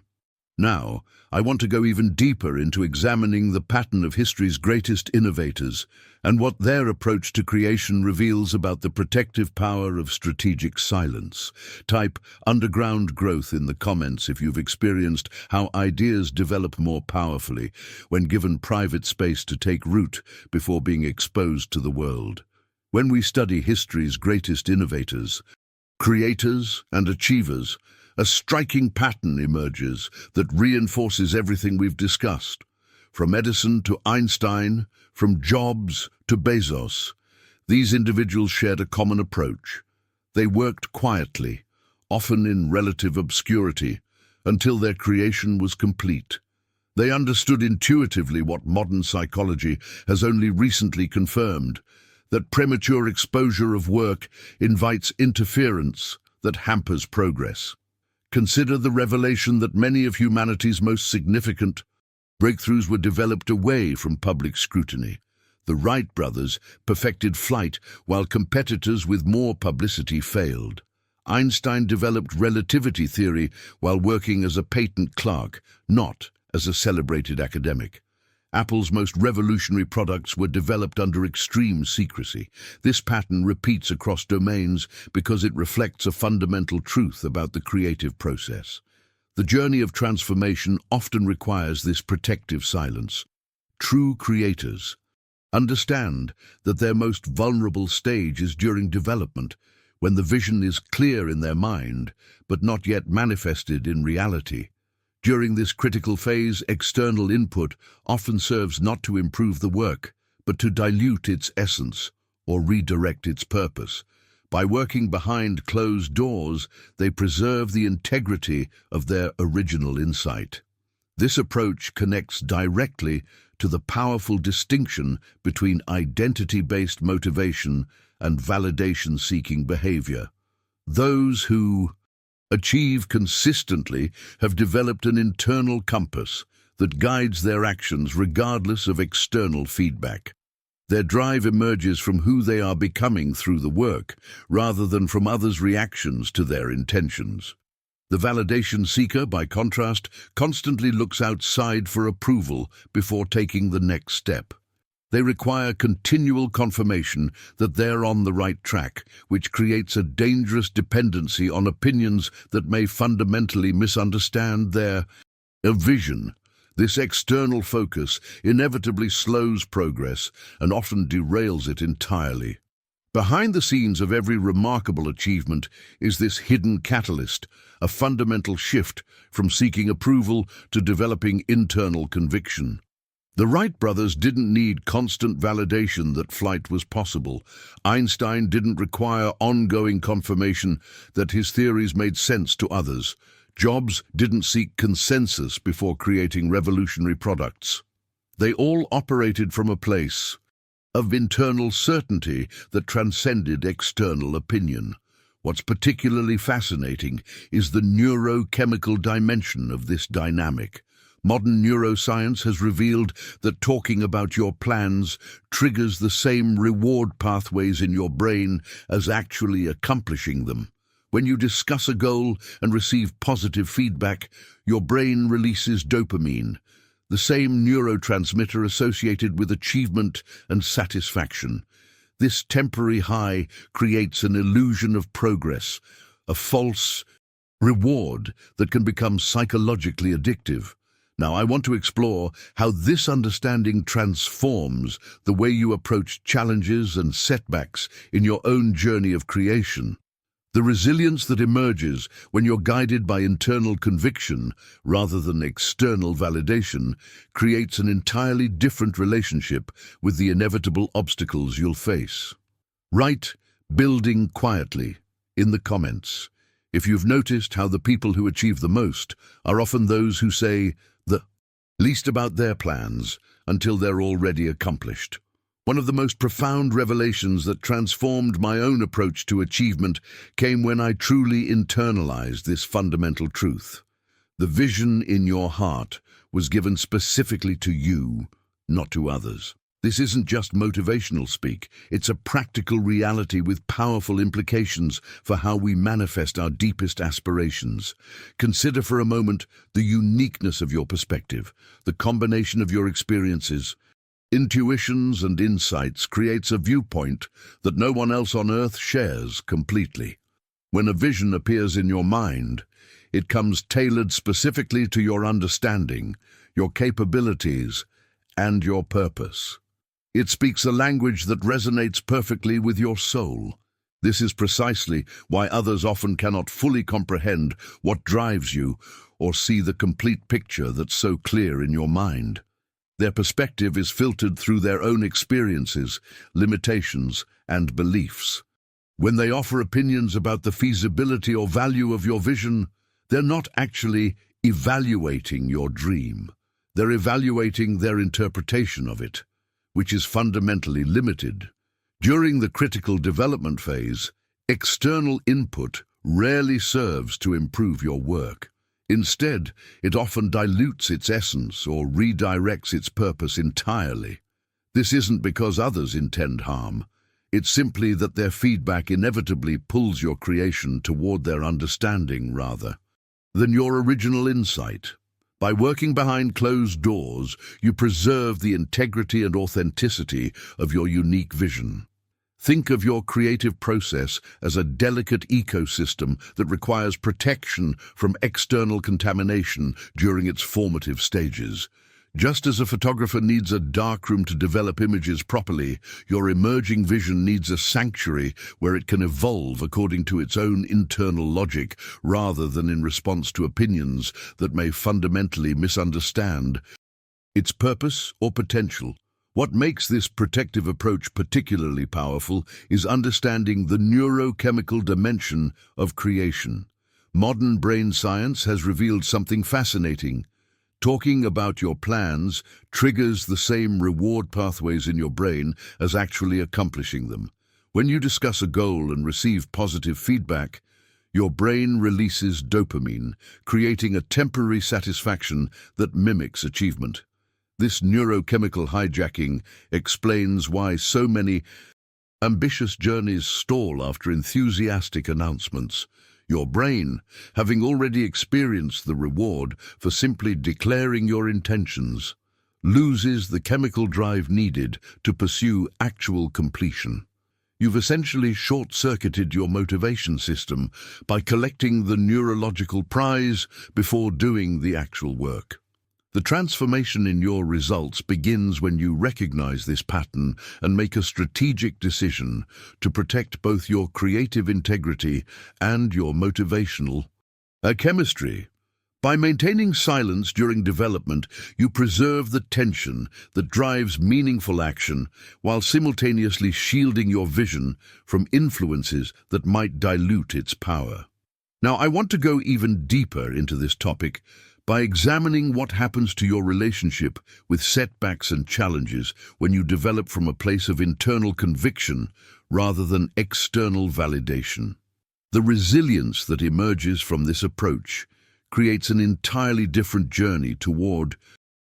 Now, I want to go even deeper into examining the pattern of history's greatest innovators and what their approach to creation reveals about the protective power of strategic silence. Type underground growth in the comments if you've experienced how ideas develop more powerfully when given private space to take root before being exposed to the world. When we study history's greatest innovators, creators, and achievers, a striking pattern emerges that reinforces everything we've discussed. From Edison to Einstein, from Jobs to Bezos, these individuals shared a common approach. They worked quietly, often in relative obscurity, until their creation was complete. They understood intuitively what modern psychology has only recently confirmed, that premature exposure of work invites interference that hampers progress. Consider the revelation that many of humanity's most significant breakthroughs were developed away from public scrutiny. The Wright brothers perfected flight while competitors with more publicity failed. Einstein developed relativity theory while working as a patent clerk, not as a celebrated academic. Apple's most revolutionary products were developed under extreme secrecy. This pattern repeats across domains because it reflects a fundamental truth about the creative process. The journey of transformation often requires this protective silence. True creators understand that their most vulnerable stage is during development, when the vision is clear in their mind, but not yet manifested in reality. During this critical phase, external input often serves not to improve the work, but to dilute its essence or redirect its purpose. By working behind closed doors, they preserve the integrity of their original insight. This approach connects directly to the powerful distinction between identity-based motivation and validation-seeking behavior. Those who achieve consistently have developed an internal compass that guides their actions regardless of external feedback. Their drive emerges from who they are becoming through the work, rather than from others' reactions to their intentions. The validation seeker, by contrast, constantly looks outside for approval before taking the next step. They require continual confirmation that they're on the right track, which creates a dangerous dependency on opinions that may fundamentally misunderstand their vision. This external focus inevitably slows progress and often derails it entirely. Behind the scenes of every remarkable achievement is this hidden catalyst, a fundamental shift from seeking approval to developing internal conviction. The Wright brothers didn't need constant validation that flight was possible. Einstein didn't require ongoing confirmation that his theories made sense to others. Jobs didn't seek consensus before creating revolutionary products. They all operated from a place of internal certainty that transcended external opinion. What's particularly fascinating is the neurochemical dimension of this dynamic. Modern neuroscience has revealed that talking about your plans triggers the same reward pathways in your brain as actually accomplishing them. When you discuss a goal and receive positive feedback, your brain releases dopamine, the same neurotransmitter associated with achievement and satisfaction. This temporary high creates an illusion of progress, a false reward that can become psychologically addictive. Now, I want to explore how this understanding transforms the way you approach challenges and setbacks in your own journey of creation. The resilience that emerges when you're guided by internal conviction rather than external validation creates an entirely different relationship with the inevitable obstacles you'll face. Write "building quietly" in the comments if you've noticed how the people who achieve the most are often those who say the least about their plans until they're already accomplished. One of the most profound revelations that transformed my own approach to achievement came when I truly internalized this fundamental truth. The vision in your heart was given specifically to you, not to others. This isn't just motivational speak, it's a practical reality with powerful implications for how we manifest our deepest aspirations. Consider for a moment the uniqueness of your perspective. The combination of your experiences, intuitions and insights creates a viewpoint that no one else on earth shares completely. When a vision appears in your mind, it comes tailored specifically to your understanding, your capabilities, and your purpose. It speaks a language that resonates perfectly with your soul. This is precisely why others often cannot fully comprehend what drives you or see the complete picture that's so clear in your mind. Their perspective is filtered through their own experiences, limitations, and beliefs. When they offer opinions about the feasibility or value of your vision, they're not actually evaluating your dream. They're evaluating their interpretation of it, which is fundamentally limited. During the critical development phase, external input rarely serves to improve your work. Instead, it often dilutes its essence or redirects its purpose entirely. This isn't because others intend harm. It's simply that their feedback inevitably pulls your creation toward their understanding rather than your original insight. By working behind closed doors, you preserve the integrity and authenticity of your unique vision. Think of your creative process as a delicate ecosystem that requires protection from external contamination during its formative stages. Just as a photographer needs a darkroom to develop images properly, your emerging vision needs a sanctuary where it can evolve according to its own internal logic, rather than in response to opinions that may fundamentally misunderstand its purpose or potential. What makes this protective approach particularly powerful is understanding the neurochemical dimension of creation. Modern brain science has revealed something fascinating. Talking about your plans triggers the same reward pathways in your brain as actually accomplishing them. When you discuss a goal and receive positive feedback, your brain releases dopamine, creating a temporary satisfaction that mimics achievement. This neurochemical hijacking explains why so many ambitious journeys stall after enthusiastic announcements. Your brain, having already experienced the reward for simply declaring your intentions, loses the chemical drive needed to pursue actual completion. You've essentially short-circuited your motivation system by collecting the neurological prize before doing the actual work. The transformation in your results begins when you recognize this pattern and make a strategic decision to protect both your creative integrity and your motivational chemistry. By maintaining silence during development, you preserve the tension that drives meaningful action while simultaneously shielding your vision from influences that might dilute its power. Now, I want to go even deeper into this topic by examining what happens to your relationship with setbacks and challenges when you develop from a place of internal conviction rather than external validation. The resilience that emerges from this approach creates an entirely different journey toward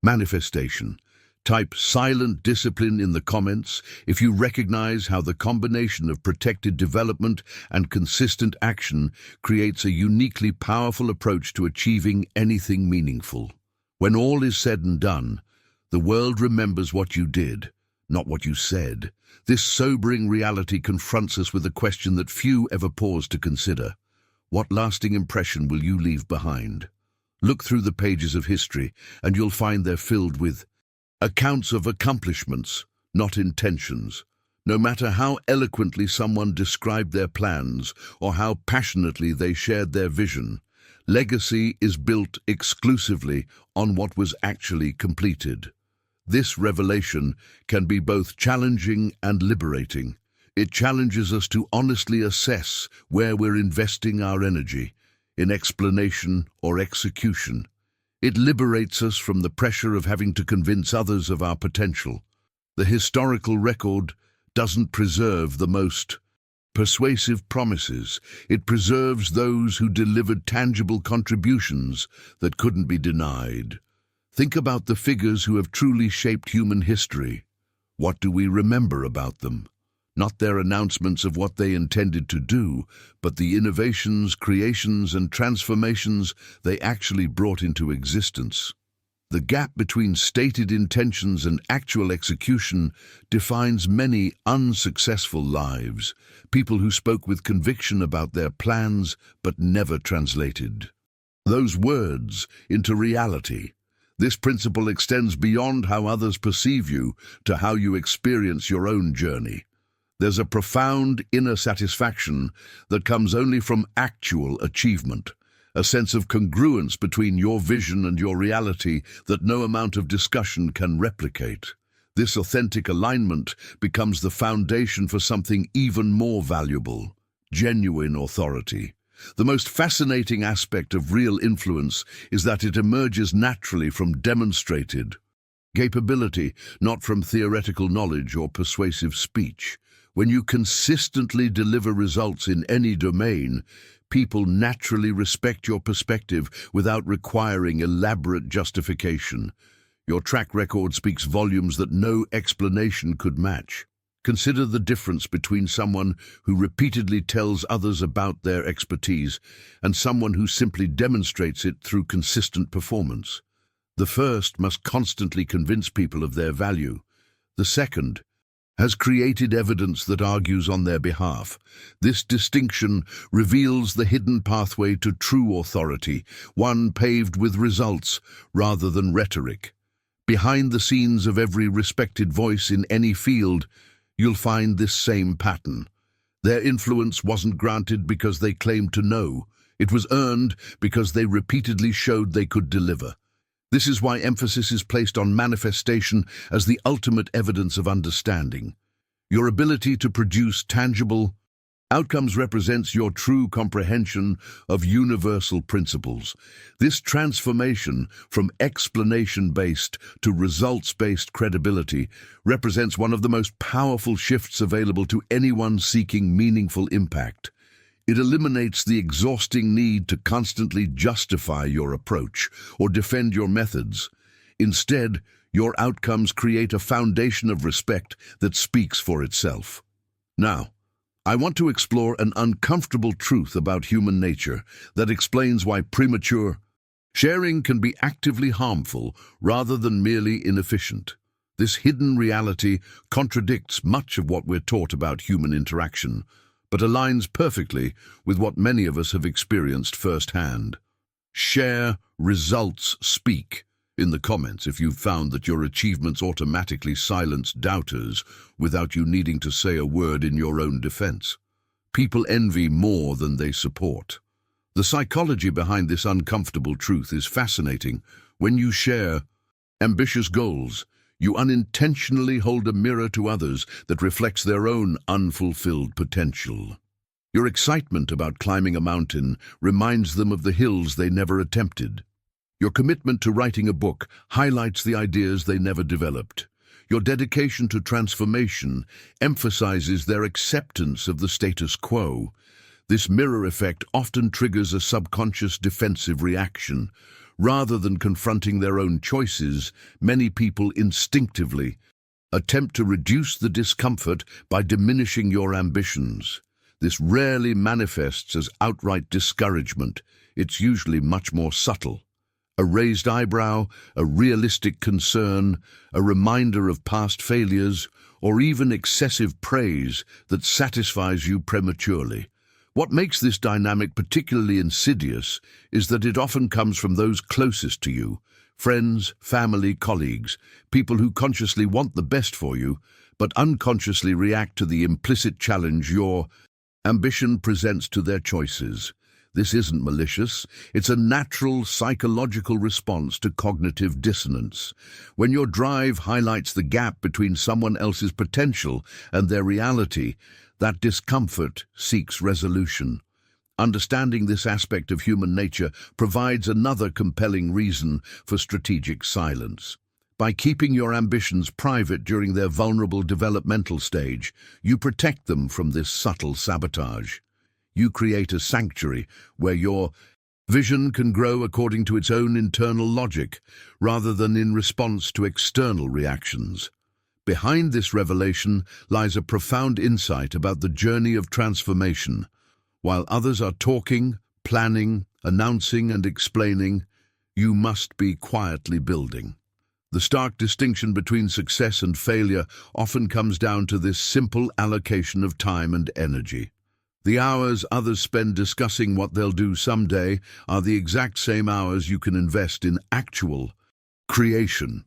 manifestation. Type silent discipline in the comments if you recognize how the combination of protected development and consistent action creates a uniquely powerful approach to achieving anything meaningful. When all is said and done, the world remembers what you did, not what you said. This sobering reality confronts us with a question that few ever pause to consider. What lasting impression will you leave behind? Look through the pages of history, and you'll find they're filled with accounts of accomplishments, not intentions. No matter how eloquently someone described their plans or how passionately they shared their vision, legacy is built exclusively on what was actually completed. This revelation can be both challenging and liberating. It challenges us to honestly assess where we're investing our energy, in explanation or execution. It liberates us from the pressure of having to convince others of our potential. The historical record doesn't preserve the most persuasive promises. It preserves those who delivered tangible contributions that couldn't be denied. Think about the figures who have truly shaped human history. What do we remember about them? Not their announcements of what they intended to do, but the innovations, creations, and transformations they actually brought into existence. The gap between stated intentions and actual execution defines many unsuccessful lives, people who spoke with conviction about their plans but never translated those words into reality. This principle extends beyond how others perceive you to how you experience your own journey. There's a profound inner satisfaction that comes only from actual achievement, a sense of congruence between your vision and your reality that no amount of discussion can replicate. This authentic alignment becomes the foundation for something even more valuable: genuine authority. The most fascinating aspect of real influence is that it emerges naturally from demonstrated capability, not from theoretical knowledge or persuasive speech. When you consistently deliver results in any domain, people naturally respect your perspective without requiring elaborate justification. Your track record speaks volumes that no explanation could match. Consider the difference between someone who repeatedly tells others about their expertise and someone who simply demonstrates it through consistent performance. The first must constantly convince people of their value. The second has created evidence that argues on their behalf. This distinction reveals the hidden pathway to true authority, one paved with results rather than rhetoric. Behind the scenes of every respected voice in any field, you'll find this same pattern. Their influence wasn't granted because they claimed to know. It was earned because they repeatedly showed they could deliver. This is why emphasis is placed on manifestation as the ultimate evidence of understanding. Your ability to produce tangible outcomes represents your true comprehension of universal principles. This transformation from explanation-based to results-based credibility represents one of the most powerful shifts available to anyone seeking meaningful impact. It eliminates the exhausting need to constantly justify your approach or defend your methods. Instead, your outcomes create a foundation of respect that speaks for itself. Now, I want to explore an uncomfortable truth about human nature that explains why premature sharing can be actively harmful rather than merely inefficient. This hidden reality contradicts much of what we're taught about human interaction, but aligns perfectly with what many of us have experienced firsthand. Share, results speak. In the comments if you've found that your achievements automatically silence doubters without you needing to say a word in your own defense. People envy more than they support. The psychology behind this uncomfortable truth is fascinating. When you share ambitious goals, you unintentionally hold a mirror to others that reflects their own unfulfilled potential. Your excitement about climbing a mountain reminds them of the hills they never attempted. Your commitment to writing a book highlights the ideas they never developed. Your dedication to transformation emphasizes their acceptance of the status quo. This mirror effect often triggers a subconscious defensive reaction. Rather than confronting their own choices, many people instinctively attempt to reduce the discomfort by diminishing your ambitions. This rarely manifests as outright discouragement. It's usually much more subtle. A raised eyebrow, a realistic concern, a reminder of past failures, or even excessive praise that satisfies you prematurely. What makes this dynamic particularly insidious is that it often comes from those closest to you, friends, family, colleagues, people who consciously want the best for you, but unconsciously react to the implicit challenge your ambition presents to their choices. This isn't malicious, it's a natural psychological response to cognitive dissonance. When your drive highlights the gap between someone else's potential and their reality, that discomfort seeks resolution. Understanding this aspect of human nature provides another compelling reason for strategic silence. By keeping your ambitions private during their vulnerable developmental stage, you protect them from this subtle sabotage. You create a sanctuary where your vision can grow according to its own internal logic, rather than in response to external reactions. Behind this revelation lies a profound insight about the journey of transformation. While others are talking, planning, announcing, and explaining, you must be quietly building. The stark distinction between success and failure often comes down to this simple allocation of time and energy. The hours others spend discussing what they'll do someday are the exact same hours you can invest in actual creation.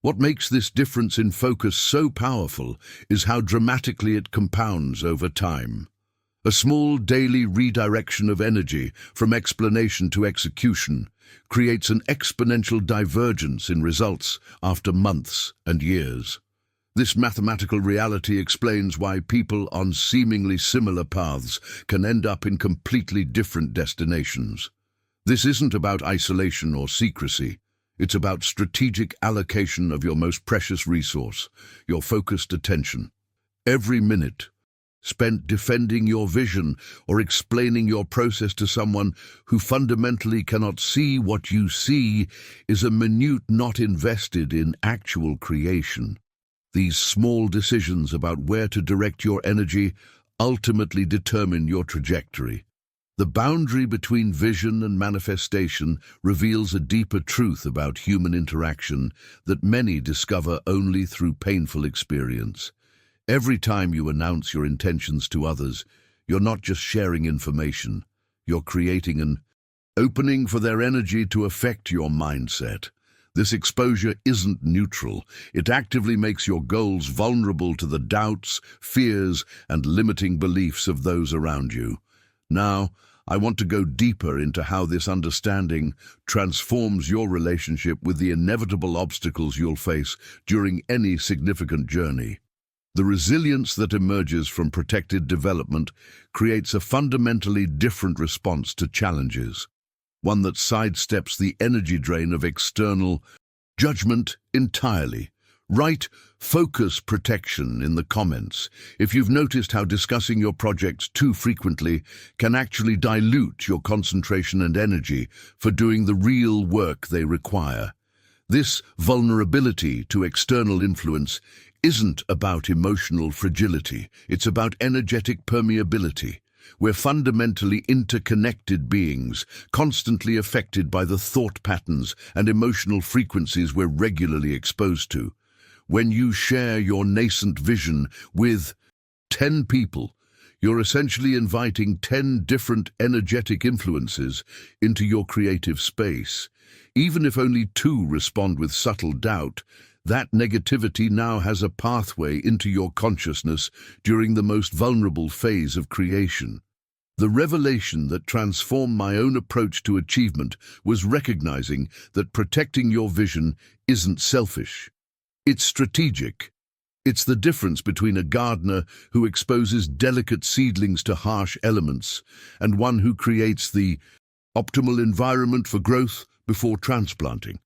What makes this difference in focus so powerful is how dramatically it compounds over time. A small daily redirection of energy from explanation to execution creates an exponential divergence in results after months and years. This mathematical reality explains why people on seemingly similar paths can end up in completely different destinations. This isn't about isolation or secrecy. It's about strategic allocation of your most precious resource, your focused attention. Every minute spent defending your vision or explaining your process to someone who fundamentally cannot see what you see is a minute not invested in actual creation. These small decisions about where to direct your energy ultimately determine your trajectory. The boundary between vision and manifestation reveals a deeper truth about human interaction that many discover only through painful experience. Every time you announce your intentions to others, you're not just sharing information, you're creating an opening for their energy to affect your mindset. This exposure isn't neutral. It actively makes your goals vulnerable to the doubts, fears, and limiting beliefs of those around you. Now, I want to go deeper into how this understanding transforms your relationship with the inevitable obstacles you'll face during any significant journey. The resilience that emerges from protected development creates a fundamentally different response to challenges, one that sidesteps the energy drain of external judgment entirely. Write focus protection in the comments if you've noticed how discussing your projects too frequently can actually dilute your concentration and energy for doing the real work they require. This vulnerability to external influence isn't about emotional fragility, it's about energetic permeability. We're fundamentally interconnected beings, constantly affected by the thought patterns and emotional frequencies we're regularly exposed to. When you share your nascent vision with 10 people, you're essentially inviting 10 different energetic influences into your creative space. Even if only 2 respond with subtle doubt, that negativity now has a pathway into your consciousness during the most vulnerable phase of creation. The revelation that transformed my own approach to achievement was recognizing that protecting your vision isn't selfish. It's strategic. It's the difference between a gardener who exposes delicate seedlings to harsh elements and one who creates the optimal environment for growth before transplanting.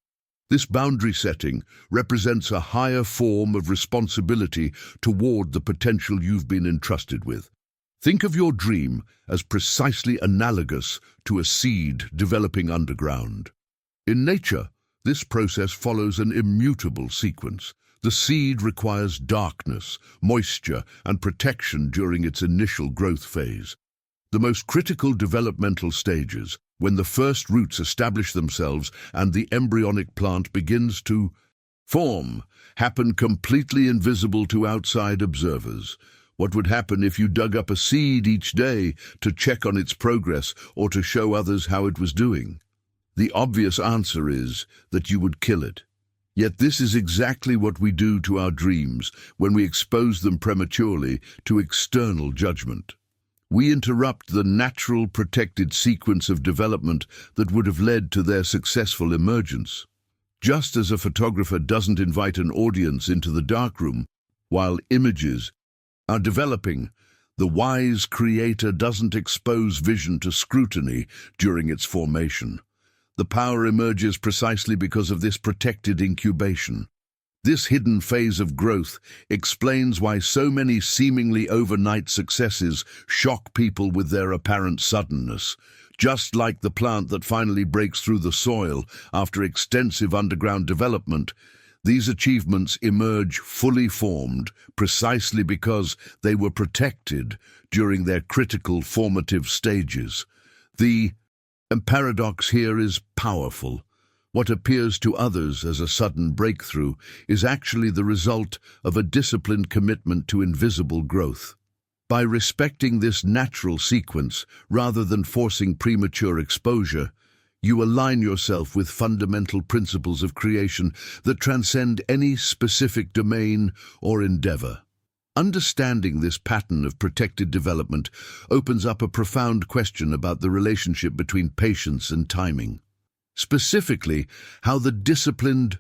This boundary setting represents a higher form of responsibility toward the potential you've been entrusted with. Think of your dream as precisely analogous to a seed developing underground. In nature, this process follows an immutable sequence. The seed requires darkness, moisture, and protection during its initial growth phase. The most critical developmental stages, when the first roots establish themselves and the embryonic plant begins to form, happen completely invisible to outside observers. What would happen if you dug up a seed each day to check on its progress or to show others how it was doing? The obvious answer is that you would kill it. Yet this is exactly what we do to our dreams when we expose them prematurely to external judgment. We interrupt the natural protected sequence of development that would have led to their successful emergence. Just as a photographer doesn't invite an audience into the darkroom while images are developing, the wise creator doesn't expose vision to scrutiny during its formation. The power emerges precisely because of this protected incubation. This hidden phase of growth explains why so many seemingly overnight successes shock people with their apparent suddenness. Just like the plant that finally breaks through the soil after extensive underground development, these achievements emerge fully formed precisely because they were protected during their critical formative stages. The paradox here is powerful. What appears to others as a sudden breakthrough is actually the result of a disciplined commitment to invisible growth. By respecting this natural sequence rather than forcing premature exposure, you align yourself with fundamental principles of creation that transcend any specific domain or endeavor. Understanding this pattern of protected development opens up a profound question about the relationship between patience and timing. Specifically, how the disciplined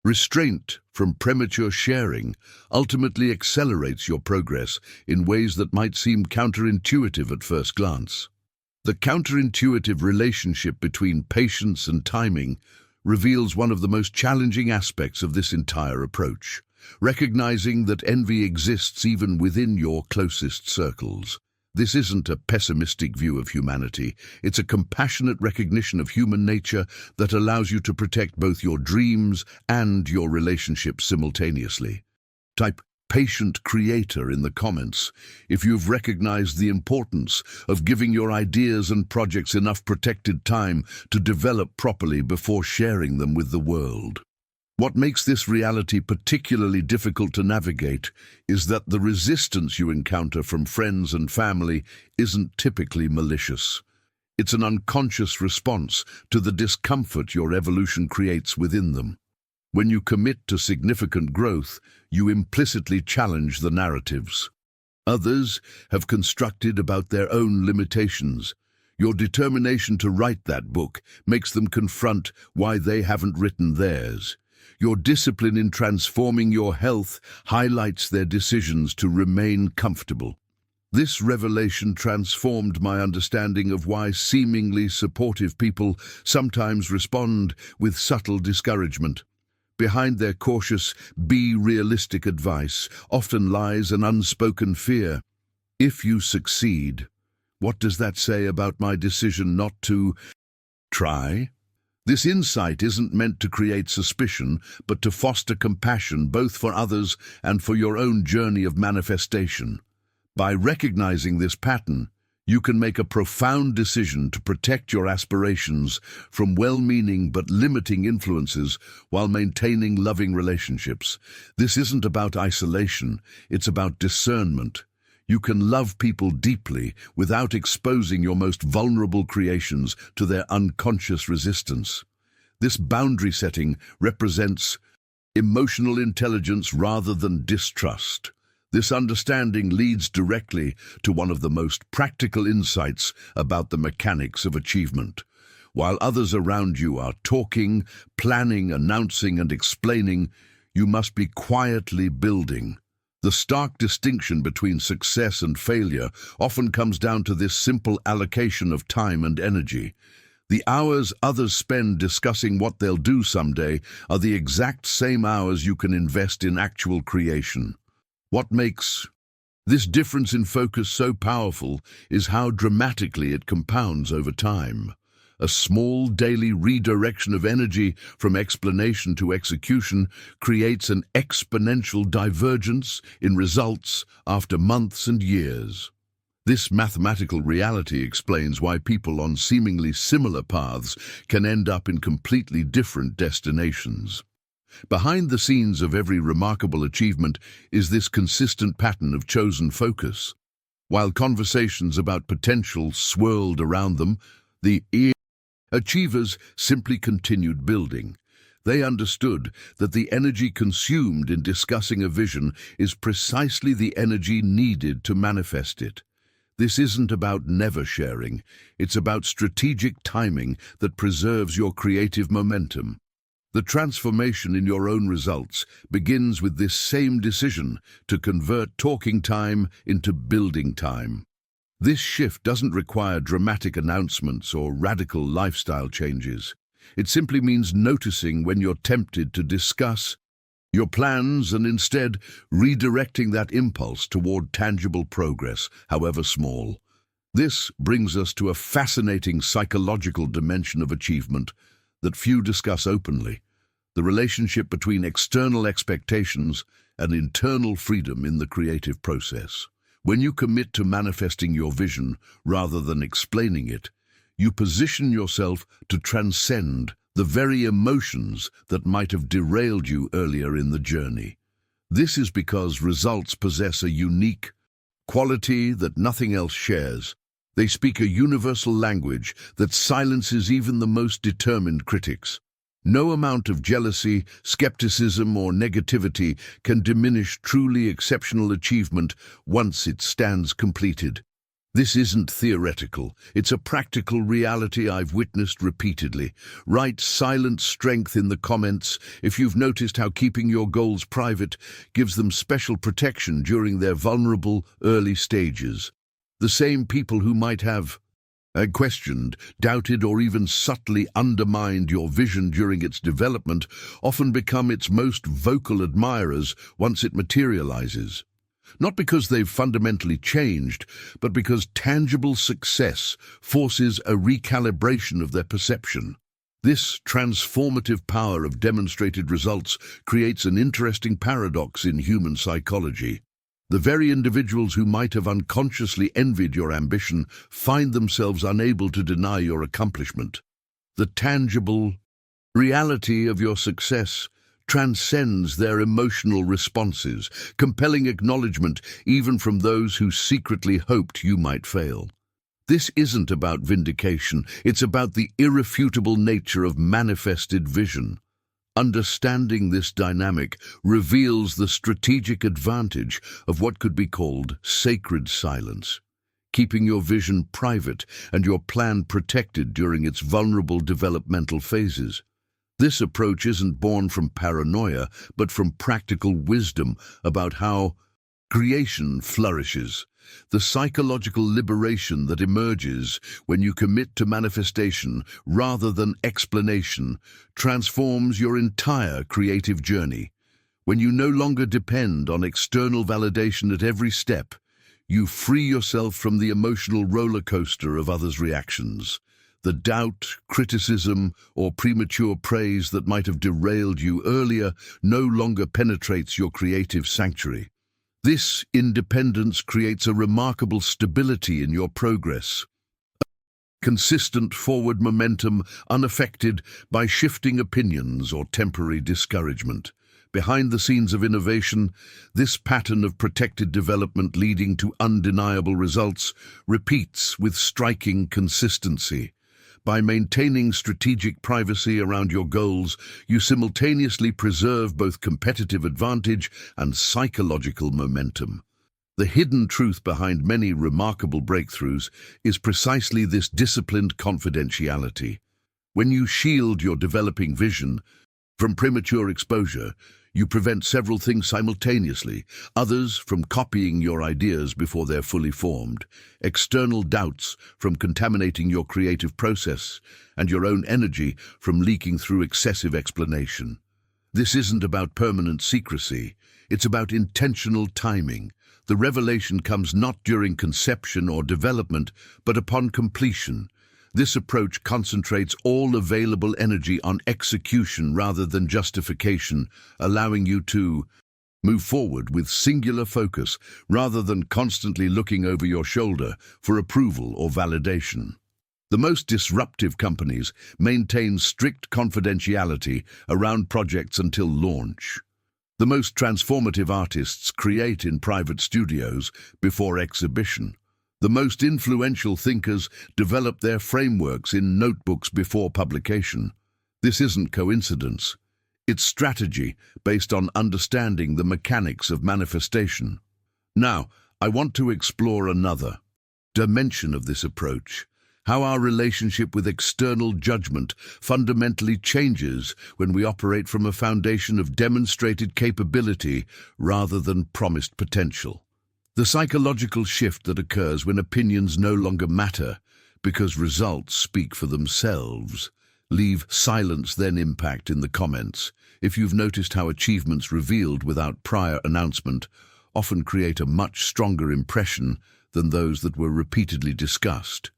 restraint from premature sharing ultimately accelerates your progress in ways that might seem counterintuitive at first glance. The counterintuitive relationship between patience and timing reveals one of the most challenging aspects of this entire approach. Recognizing that envy exists even within your closest circles. This isn't a pessimistic view of humanity, it's a compassionate recognition of human nature that allows you to protect both your dreams and your relationships simultaneously. Type patient creator in the comments if you've recognized the importance of giving your ideas and projects enough protected time to develop properly before sharing them with the world. What makes this reality particularly difficult to navigate is that the resistance you encounter from friends and family isn't typically malicious. It's an unconscious response to the discomfort your evolution creates within them. When you commit to significant growth, you implicitly challenge the narratives others have constructed about their own limitations. Your determination to write that book makes them confront why they haven't written theirs. Your discipline in transforming your health highlights their decisions to remain comfortable. This revelation transformed my understanding of why seemingly supportive people sometimes respond with subtle discouragement. Behind their cautious, be realistic advice often lies an unspoken fear. If you succeed, what does that say about my decision not to try? This insight isn't meant to create suspicion, but to foster compassion both for others and for your own journey of manifestation. By recognizing this pattern, you can make a profound decision to protect your aspirations from well-meaning but limiting influences while maintaining loving relationships. This isn't about isolation, it's about discernment. You can love people deeply without exposing your most vulnerable creations to their unconscious resistance. This boundary setting represents emotional intelligence rather than distrust. This understanding leads directly to one of the most practical insights about the mechanics of achievement. While others around you are talking, planning, announcing, and explaining, you must be quietly building. The stark distinction between success and failure often comes down to this simple allocation of time and energy. The hours others spend discussing what they'll do someday are the exact same hours you can invest in actual creation. What makes this difference in focus so powerful is how dramatically it compounds over time. A small daily redirection of energy from explanation to execution creates an exponential divergence in results after months and years. This mathematical reality explains why people on seemingly similar paths can end up in completely different destinations. Behind the scenes of every remarkable achievement is this consistent pattern of chosen focus. While conversations about potential swirled around them, the achievers simply continued building. They understood that the energy consumed in discussing a vision is precisely the energy needed to manifest it. This isn't about never sharing, it's about strategic timing that preserves your creative momentum. The transformation in your own results begins with this same decision to convert talking time into building time. This shift doesn't require dramatic announcements or radical lifestyle changes. It simply means noticing when you're tempted to discuss your plans and instead redirecting that impulse toward tangible progress, however small. This brings us to a fascinating psychological dimension of achievement that few discuss openly: the relationship between external expectations and internal freedom in the creative process. When you commit to manifesting your vision rather than explaining it, you position yourself to transcend the very emotions that might have derailed you earlier in the journey. This is because results possess a unique quality that nothing else shares. They speak a universal language that silences even the most determined critics. No amount of jealousy, skepticism, or negativity can diminish truly exceptional achievement once it stands completed. This isn't theoretical, it's a practical reality I've witnessed repeatedly. Write silent strength in the comments if you've noticed how keeping your goals private gives them special protection during their vulnerable early stages. The same people who might have questioned, doubted, or even subtly undermined your vision during its development often become its most vocal admirers once it materializes. Not because they've fundamentally changed, but because tangible success forces a recalibration of their perception. This transformative power of demonstrated results creates an interesting paradox in human psychology. The very individuals who might have unconsciously envied your ambition find themselves unable to deny your accomplishment. The tangible reality of your success transcends their emotional responses, compelling acknowledgement even from those who secretly hoped you might fail. This isn't about vindication, it's about the irrefutable nature of manifested vision. Understanding this dynamic reveals the strategic advantage of what could be called sacred silence, keeping your vision private and your plan protected during its vulnerable developmental phases. This approach isn't born from paranoia, but from practical wisdom about how creation flourishes. The psychological liberation that emerges when you commit to manifestation rather than explanation transforms your entire creative journey. When you no longer depend on external validation at every step, you free yourself from the emotional roller coaster of others' reactions. The doubt, criticism, or premature praise that might have derailed you earlier no longer penetrates your creative sanctuary. This independence creates a remarkable stability in your progress, consistent forward momentum unaffected by shifting opinions or temporary discouragement. Behind the scenes of innovation, this pattern of protected development leading to undeniable results repeats with striking consistency. By maintaining strategic privacy around your goals, you simultaneously preserve both competitive advantage and psychological momentum. The hidden truth behind many remarkable breakthroughs is precisely this disciplined confidentiality. When you shield your developing vision from premature exposure, you prevent several things simultaneously: others from copying your ideas before they're fully formed, external doubts from contaminating your creative process, and your own energy from leaking through excessive explanation. This isn't about permanent secrecy, it's about intentional timing. The revelation comes not during conception or development, but upon completion. This approach concentrates all available energy on execution rather than justification, allowing you to move forward with singular focus rather than constantly looking over your shoulder for approval or validation. The most disruptive companies maintain strict confidentiality around projects until launch. The most transformative artists create in private studios before exhibition. The most influential thinkers develop their frameworks in notebooks before publication. This isn't coincidence. It's strategy based on understanding the mechanics of manifestation. Now, I want to explore another dimension of this approach: how our relationship with external judgment fundamentally changes when we operate from a foundation of demonstrated capability rather than promised potential. The psychological shift that occurs when opinions no longer matter because results speak for themselves. Leave silence then impact in the comments. If you've noticed how achievements revealed without prior announcement often create a much stronger impression than those that were repeatedly discussed.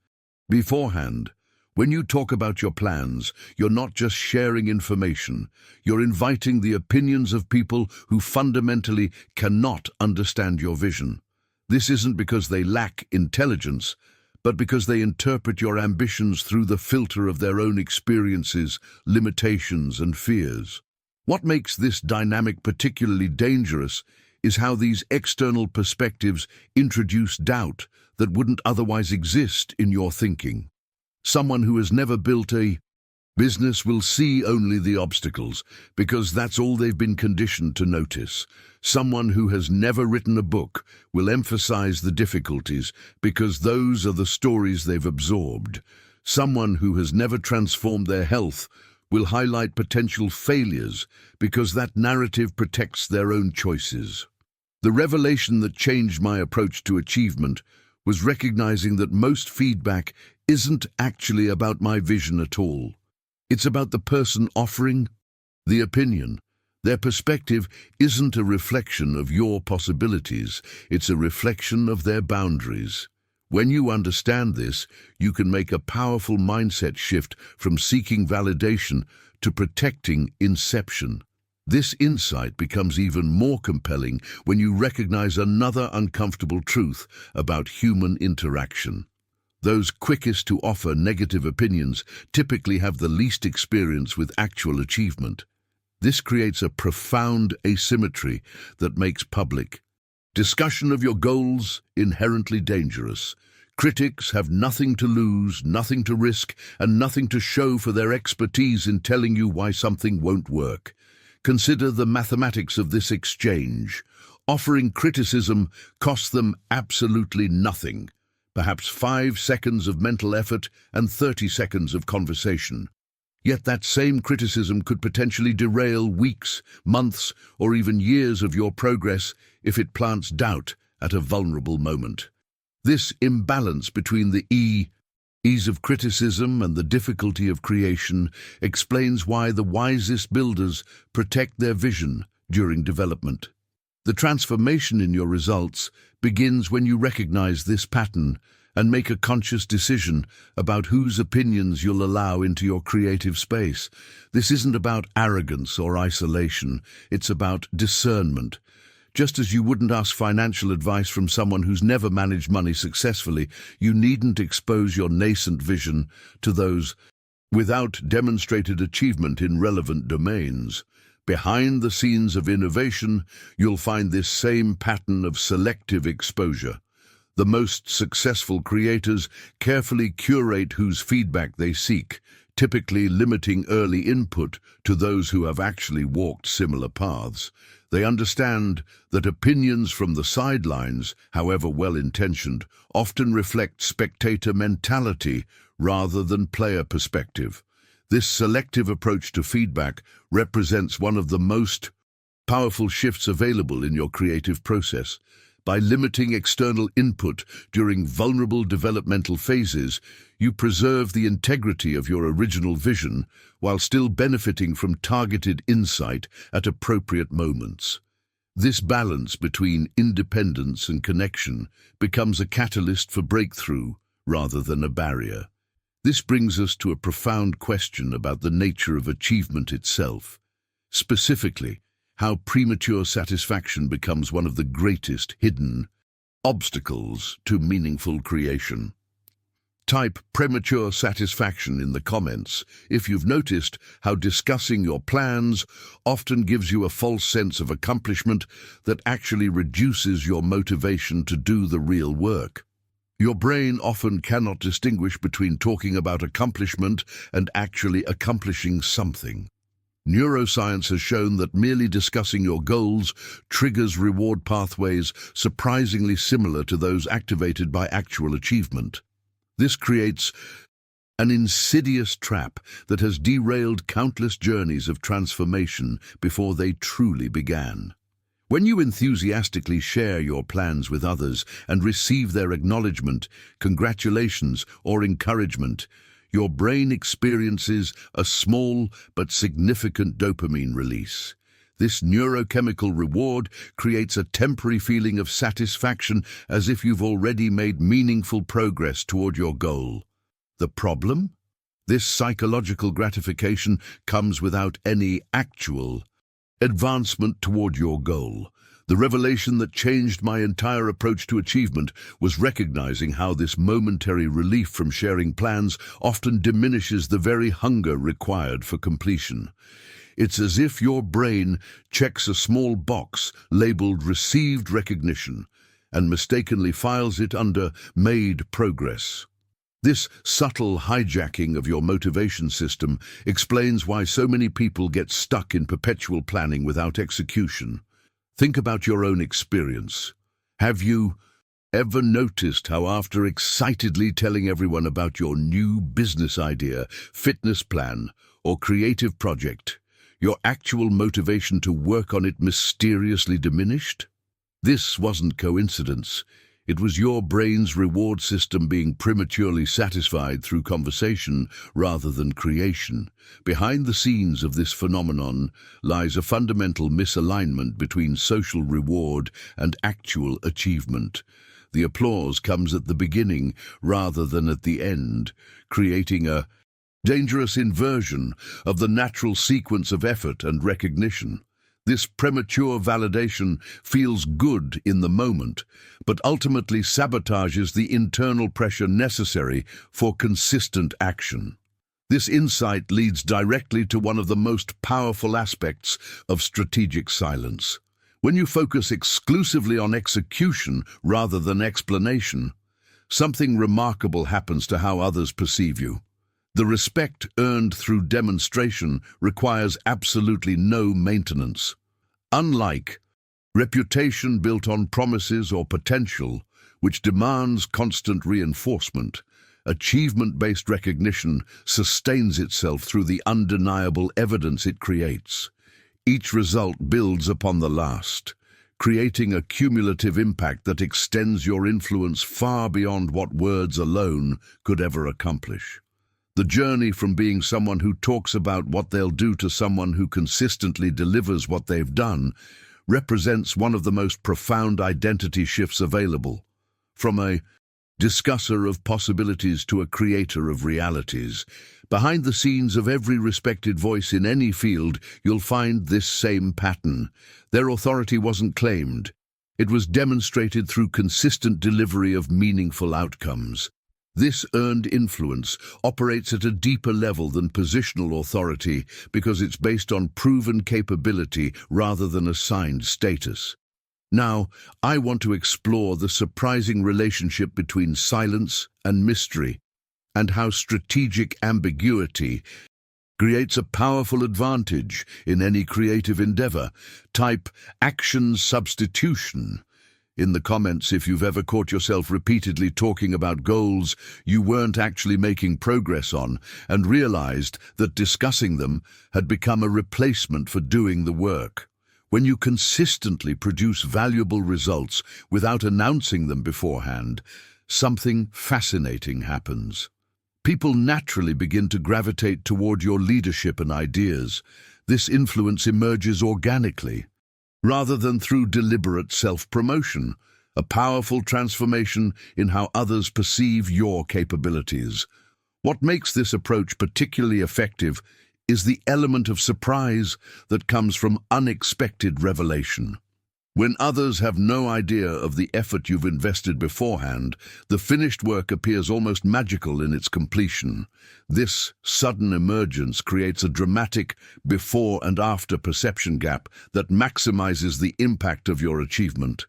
Beforehand, when you talk about your plans, you're not just sharing information, you're inviting the opinions of people who fundamentally cannot understand your vision. This isn't because they lack intelligence, but because they interpret your ambitions through the filter of their own experiences, limitations, and fears. What makes this dynamic particularly dangerous is how these external perspectives introduce doubt that wouldn't otherwise exist in your thinking. Someone who has never built a business will see only the obstacles because that's all they've been conditioned to notice. Someone who has never written a book will emphasize the difficulties because those are the stories they've absorbed. Someone who has never transformed their health will highlight potential failures because that narrative protects their own choices. The revelation that changed my approach to achievement was recognizing that most feedback isn't actually about my vision at all. It's about the person offering the opinion. Their perspective isn't a reflection of your possibilities, it's a reflection of their boundaries. When you understand this, you can make a powerful mindset shift from seeking validation to protecting inception. This insight becomes even more compelling when you recognize another uncomfortable truth about human interaction. Those quickest to offer negative opinions typically have the least experience with actual achievement. This creates a profound asymmetry that makes public discussion of your goals inherently dangerous. Critics have nothing to lose, nothing to risk, and nothing to show for their expertise in telling you why something won't work. Consider the mathematics of this exchange. Offering criticism costs them absolutely nothing. Perhaps 5 seconds of mental effort and 30 seconds of conversation. Yet that same criticism could potentially derail weeks, months, or even years of your progress if it plants doubt at a vulnerable moment. This imbalance between the ease of criticism and the difficulty of creation explains why the wisest builders protect their vision during development. The transformation in your results begins when you recognize this pattern and make a conscious decision about whose opinions you'll allow into your creative space. This isn't about arrogance or isolation, it's about discernment. Just as you wouldn't ask financial advice from someone who's never managed money successfully, you needn't expose your nascent vision to those without demonstrated achievement in relevant domains. Behind the scenes of innovation, you'll find this same pattern of selective exposure. The most successful creators carefully curate whose feedback they seek, typically limiting early input to those who have actually walked similar paths. They understand that opinions from the sidelines, however well-intentioned, often reflect spectator mentality rather than player perspective. This selective approach to feedback represents one of the most powerful shifts available in your creative process. By limiting external input during vulnerable developmental phases, you preserve the integrity of your original vision while still benefiting from targeted insight at appropriate moments. This balance between independence and connection becomes a catalyst for breakthrough rather than a barrier. This brings us to a profound question about the nature of achievement itself. Specifically, how premature satisfaction becomes one of the greatest hidden obstacles to meaningful creation. Type premature satisfaction in the comments if you've noticed how discussing your plans often gives you a false sense of accomplishment that actually reduces your motivation to do the real work. Your brain often cannot distinguish between talking about accomplishment and actually accomplishing something. Neuroscience has shown that merely discussing your goals triggers reward pathways surprisingly similar to those activated by actual achievement. This creates an insidious trap that has derailed countless journeys of transformation before they truly began. When you enthusiastically share your plans with others and receive their acknowledgement, congratulations, or encouragement, your brain experiences a small but significant dopamine release. This neurochemical reward creates a temporary feeling of satisfaction as if you've already made meaningful progress toward your goal. The problem? This psychological gratification comes without any actual advancement toward your goal. The revelation that changed my entire approach to achievement was recognizing how this momentary relief from sharing plans often diminishes the very hunger required for completion. It's as if your brain checks a small box labeled Received Recognition and mistakenly files it under Made Progress. This subtle hijacking of your motivation system explains why so many people get stuck in perpetual planning without execution. Think about your own experience. Have you ever noticed how after excitedly telling everyone about your new business idea, fitness plan, or creative project, your actual motivation to work on it mysteriously diminished? This wasn't coincidence. It was your brain's reward system being prematurely satisfied through conversation rather than creation. Behind the scenes of this phenomenon lies a fundamental misalignment between social reward and actual achievement. The applause comes at the beginning rather than at the end, creating a dangerous inversion of the natural sequence of effort and recognition. This premature validation feels good in the moment, but ultimately sabotages the internal pressure necessary for consistent action. This insight leads directly to one of the most powerful aspects of strategic silence. When you focus exclusively on execution rather than explanation, something remarkable happens to how others perceive you. The respect earned through demonstration requires absolutely no maintenance. Unlike reputation built on promises or potential, which demands constant reinforcement, achievement-based recognition sustains itself through the undeniable evidence it creates. Each result builds upon the last, creating a cumulative impact that extends your influence far beyond what words alone could ever accomplish. The journey from being someone who talks about what they'll do to someone who consistently delivers what they've done represents one of the most profound identity shifts available. From a discusser of possibilities to a creator of realities, behind the scenes of every respected voice in any field, you'll find this same pattern. Their authority wasn't claimed. It was demonstrated through consistent delivery of meaningful outcomes. This earned influence operates at a deeper level than positional authority because it's based on proven capability rather than assigned status. Now, I want to explore the surprising relationship between silence and mystery, and how strategic ambiguity creates a powerful advantage in any creative endeavor. Type action substitution in the comments if you've ever caught yourself repeatedly talking about goals you weren't actually making progress on and realized that discussing them had become a replacement for doing the work. When you consistently produce valuable results without announcing them beforehand, something fascinating happens. People naturally begin to gravitate toward your leadership and ideas. This influence emerges organically, rather than through deliberate self-promotion, a powerful transformation in how others perceive your capabilities. What makes this approach particularly effective is the element of surprise that comes from unexpected revelation. When others have no idea of the effort you've invested beforehand, the finished work appears almost magical in its completion. This sudden emergence creates a dramatic before and after perception gap that maximizes the impact of your achievement.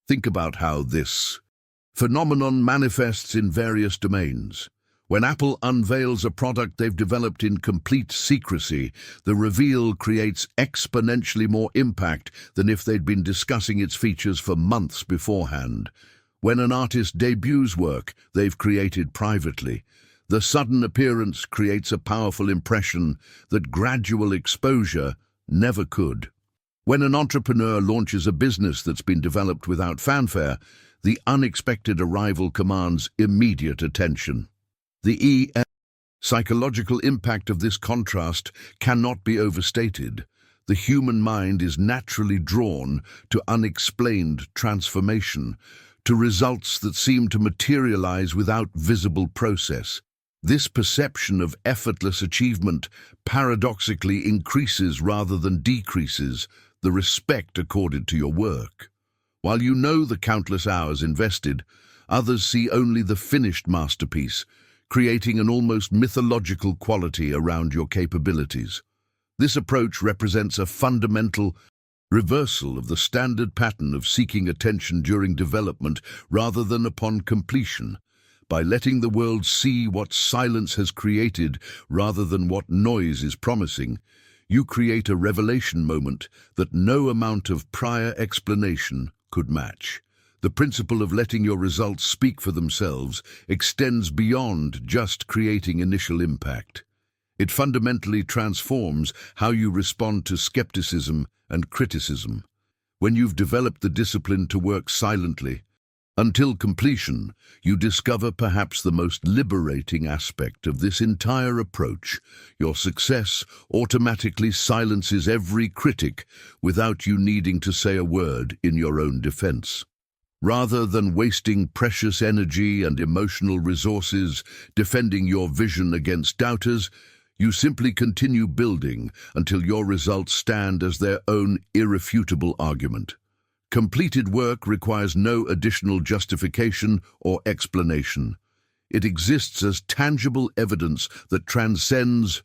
Think about how this phenomenon manifests in various domains. When Apple unveils a product they've developed in complete secrecy, the reveal creates exponentially more impact than if they'd been discussing its features for months beforehand. When an artist debuts work they've created privately, the sudden appearance creates a powerful impression that gradual exposure never could. When an entrepreneur launches a business that's been developed without fanfare, the unexpected arrival commands immediate attention. The psychological impact of this contrast cannot be overstated. The human mind is naturally drawn to unexplained transformation, to results that seem to materialize without visible process. This perception of effortless achievement paradoxically increases rather than decreases the respect accorded to your work. While you know the countless hours invested, others see only the finished masterpiece, creating an almost mythological quality around your capabilities. This approach represents a fundamental reversal of the standard pattern of seeking attention during development rather than upon completion. By letting the world see what silence has created rather than what noise is promising, you create a revelation moment that no amount of prior explanation could match. The principle of letting your results speak for themselves extends beyond just creating initial impact. It fundamentally transforms how you respond to skepticism and criticism. When you've developed the discipline to work silently, until completion, you discover perhaps the most liberating aspect of this entire approach. Your success automatically silences every critic without you needing to say a word in your own defense. Rather than wasting precious energy and emotional resources defending your vision against doubters, you simply continue building until your results stand as their own irrefutable argument. Completed work requires no additional justification or explanation. It exists as tangible evidence that transcends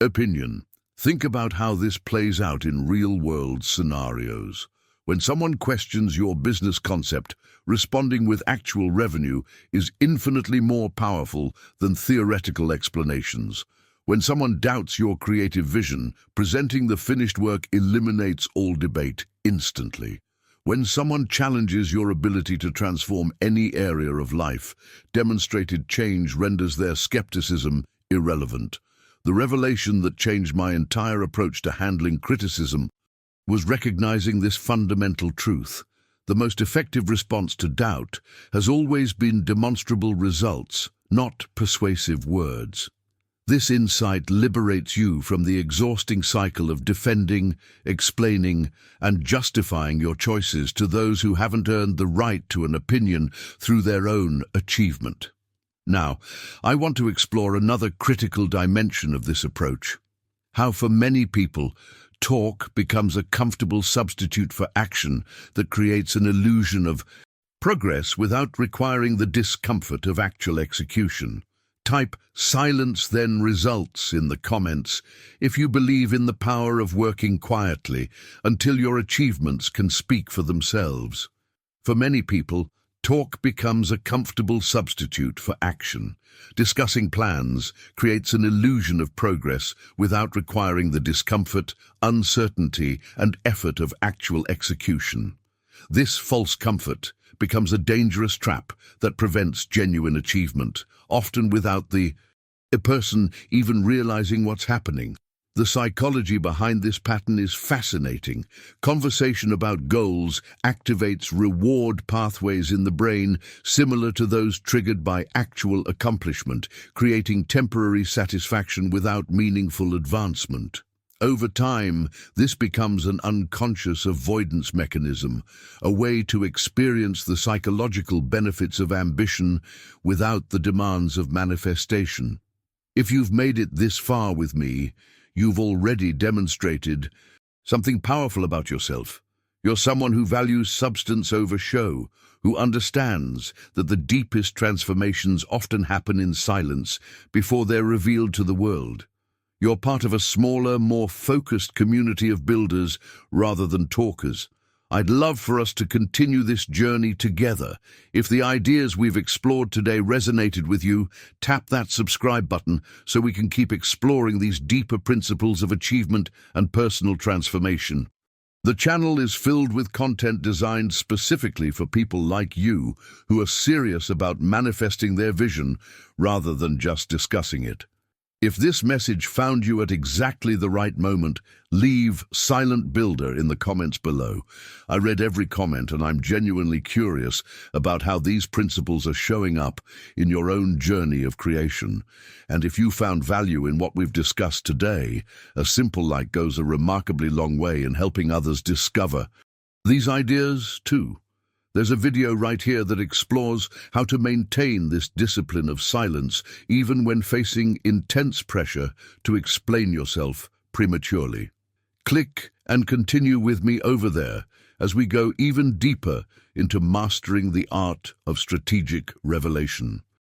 opinion. Think about how this plays out in real-world scenarios. When someone questions your business concept, responding with actual revenue is infinitely more powerful than theoretical explanations. When someone doubts your creative vision, presenting the finished work eliminates all debate instantly. When someone challenges your ability to transform any area of life, demonstrated change renders their skepticism irrelevant. The revelation that changed my entire approach to handling criticism was recognizing this fundamental truth. The most effective response to doubt has always been demonstrable results, not persuasive words. This insight liberates you from the exhausting cycle of defending, explaining, and justifying your choices to those who haven't earned the right to an opinion through their own achievement. Now, I want to explore another critical dimension of this approach: how for many people, talk becomes a comfortable substitute for action that creates an illusion of progress without requiring the discomfort of actual execution. Type "silence then results" in the comments if you believe in the power of working quietly until your achievements can speak for themselves. For many people, talk becomes a comfortable substitute for action. Discussing plans creates an illusion of progress without requiring the discomfort, uncertainty, and effort of actual execution. This false comfort becomes a dangerous trap that prevents genuine achievement, often without the person even realizing what's happening. The psychology behind this pattern is fascinating. Conversation about goals activates reward pathways in the brain similar to those triggered by actual accomplishment, creating temporary satisfaction without meaningful advancement. Over time, this becomes an unconscious avoidance mechanism, a way to experience the psychological benefits of ambition without the demands of manifestation. If you've made it this far with me, you've already demonstrated something powerful about yourself. You're someone who values substance over show, who understands that the deepest transformations often happen in silence before they're revealed to the world. You're part of a smaller, more focused community of builders rather than talkers. I'd love for us to continue this journey together. If the ideas we've explored today resonated with you, tap that subscribe button so we can keep exploring these deeper principles of achievement and personal transformation. The channel is filled with content designed specifically for people like you who are serious about manifesting their vision rather than just discussing it. If this message found you at exactly the right moment, leave "Silent Builder" in the comments below. I read every comment and I'm genuinely curious about how these principles are showing up in your own journey of creation. And if you found value in what we've discussed today, a simple like goes a remarkably long way in helping others discover these ideas too. There's a video right here that explores how to maintain this discipline of silence even when facing intense pressure to explain yourself prematurely. Click and continue with me over there as we go even deeper into mastering the art of strategic revelation.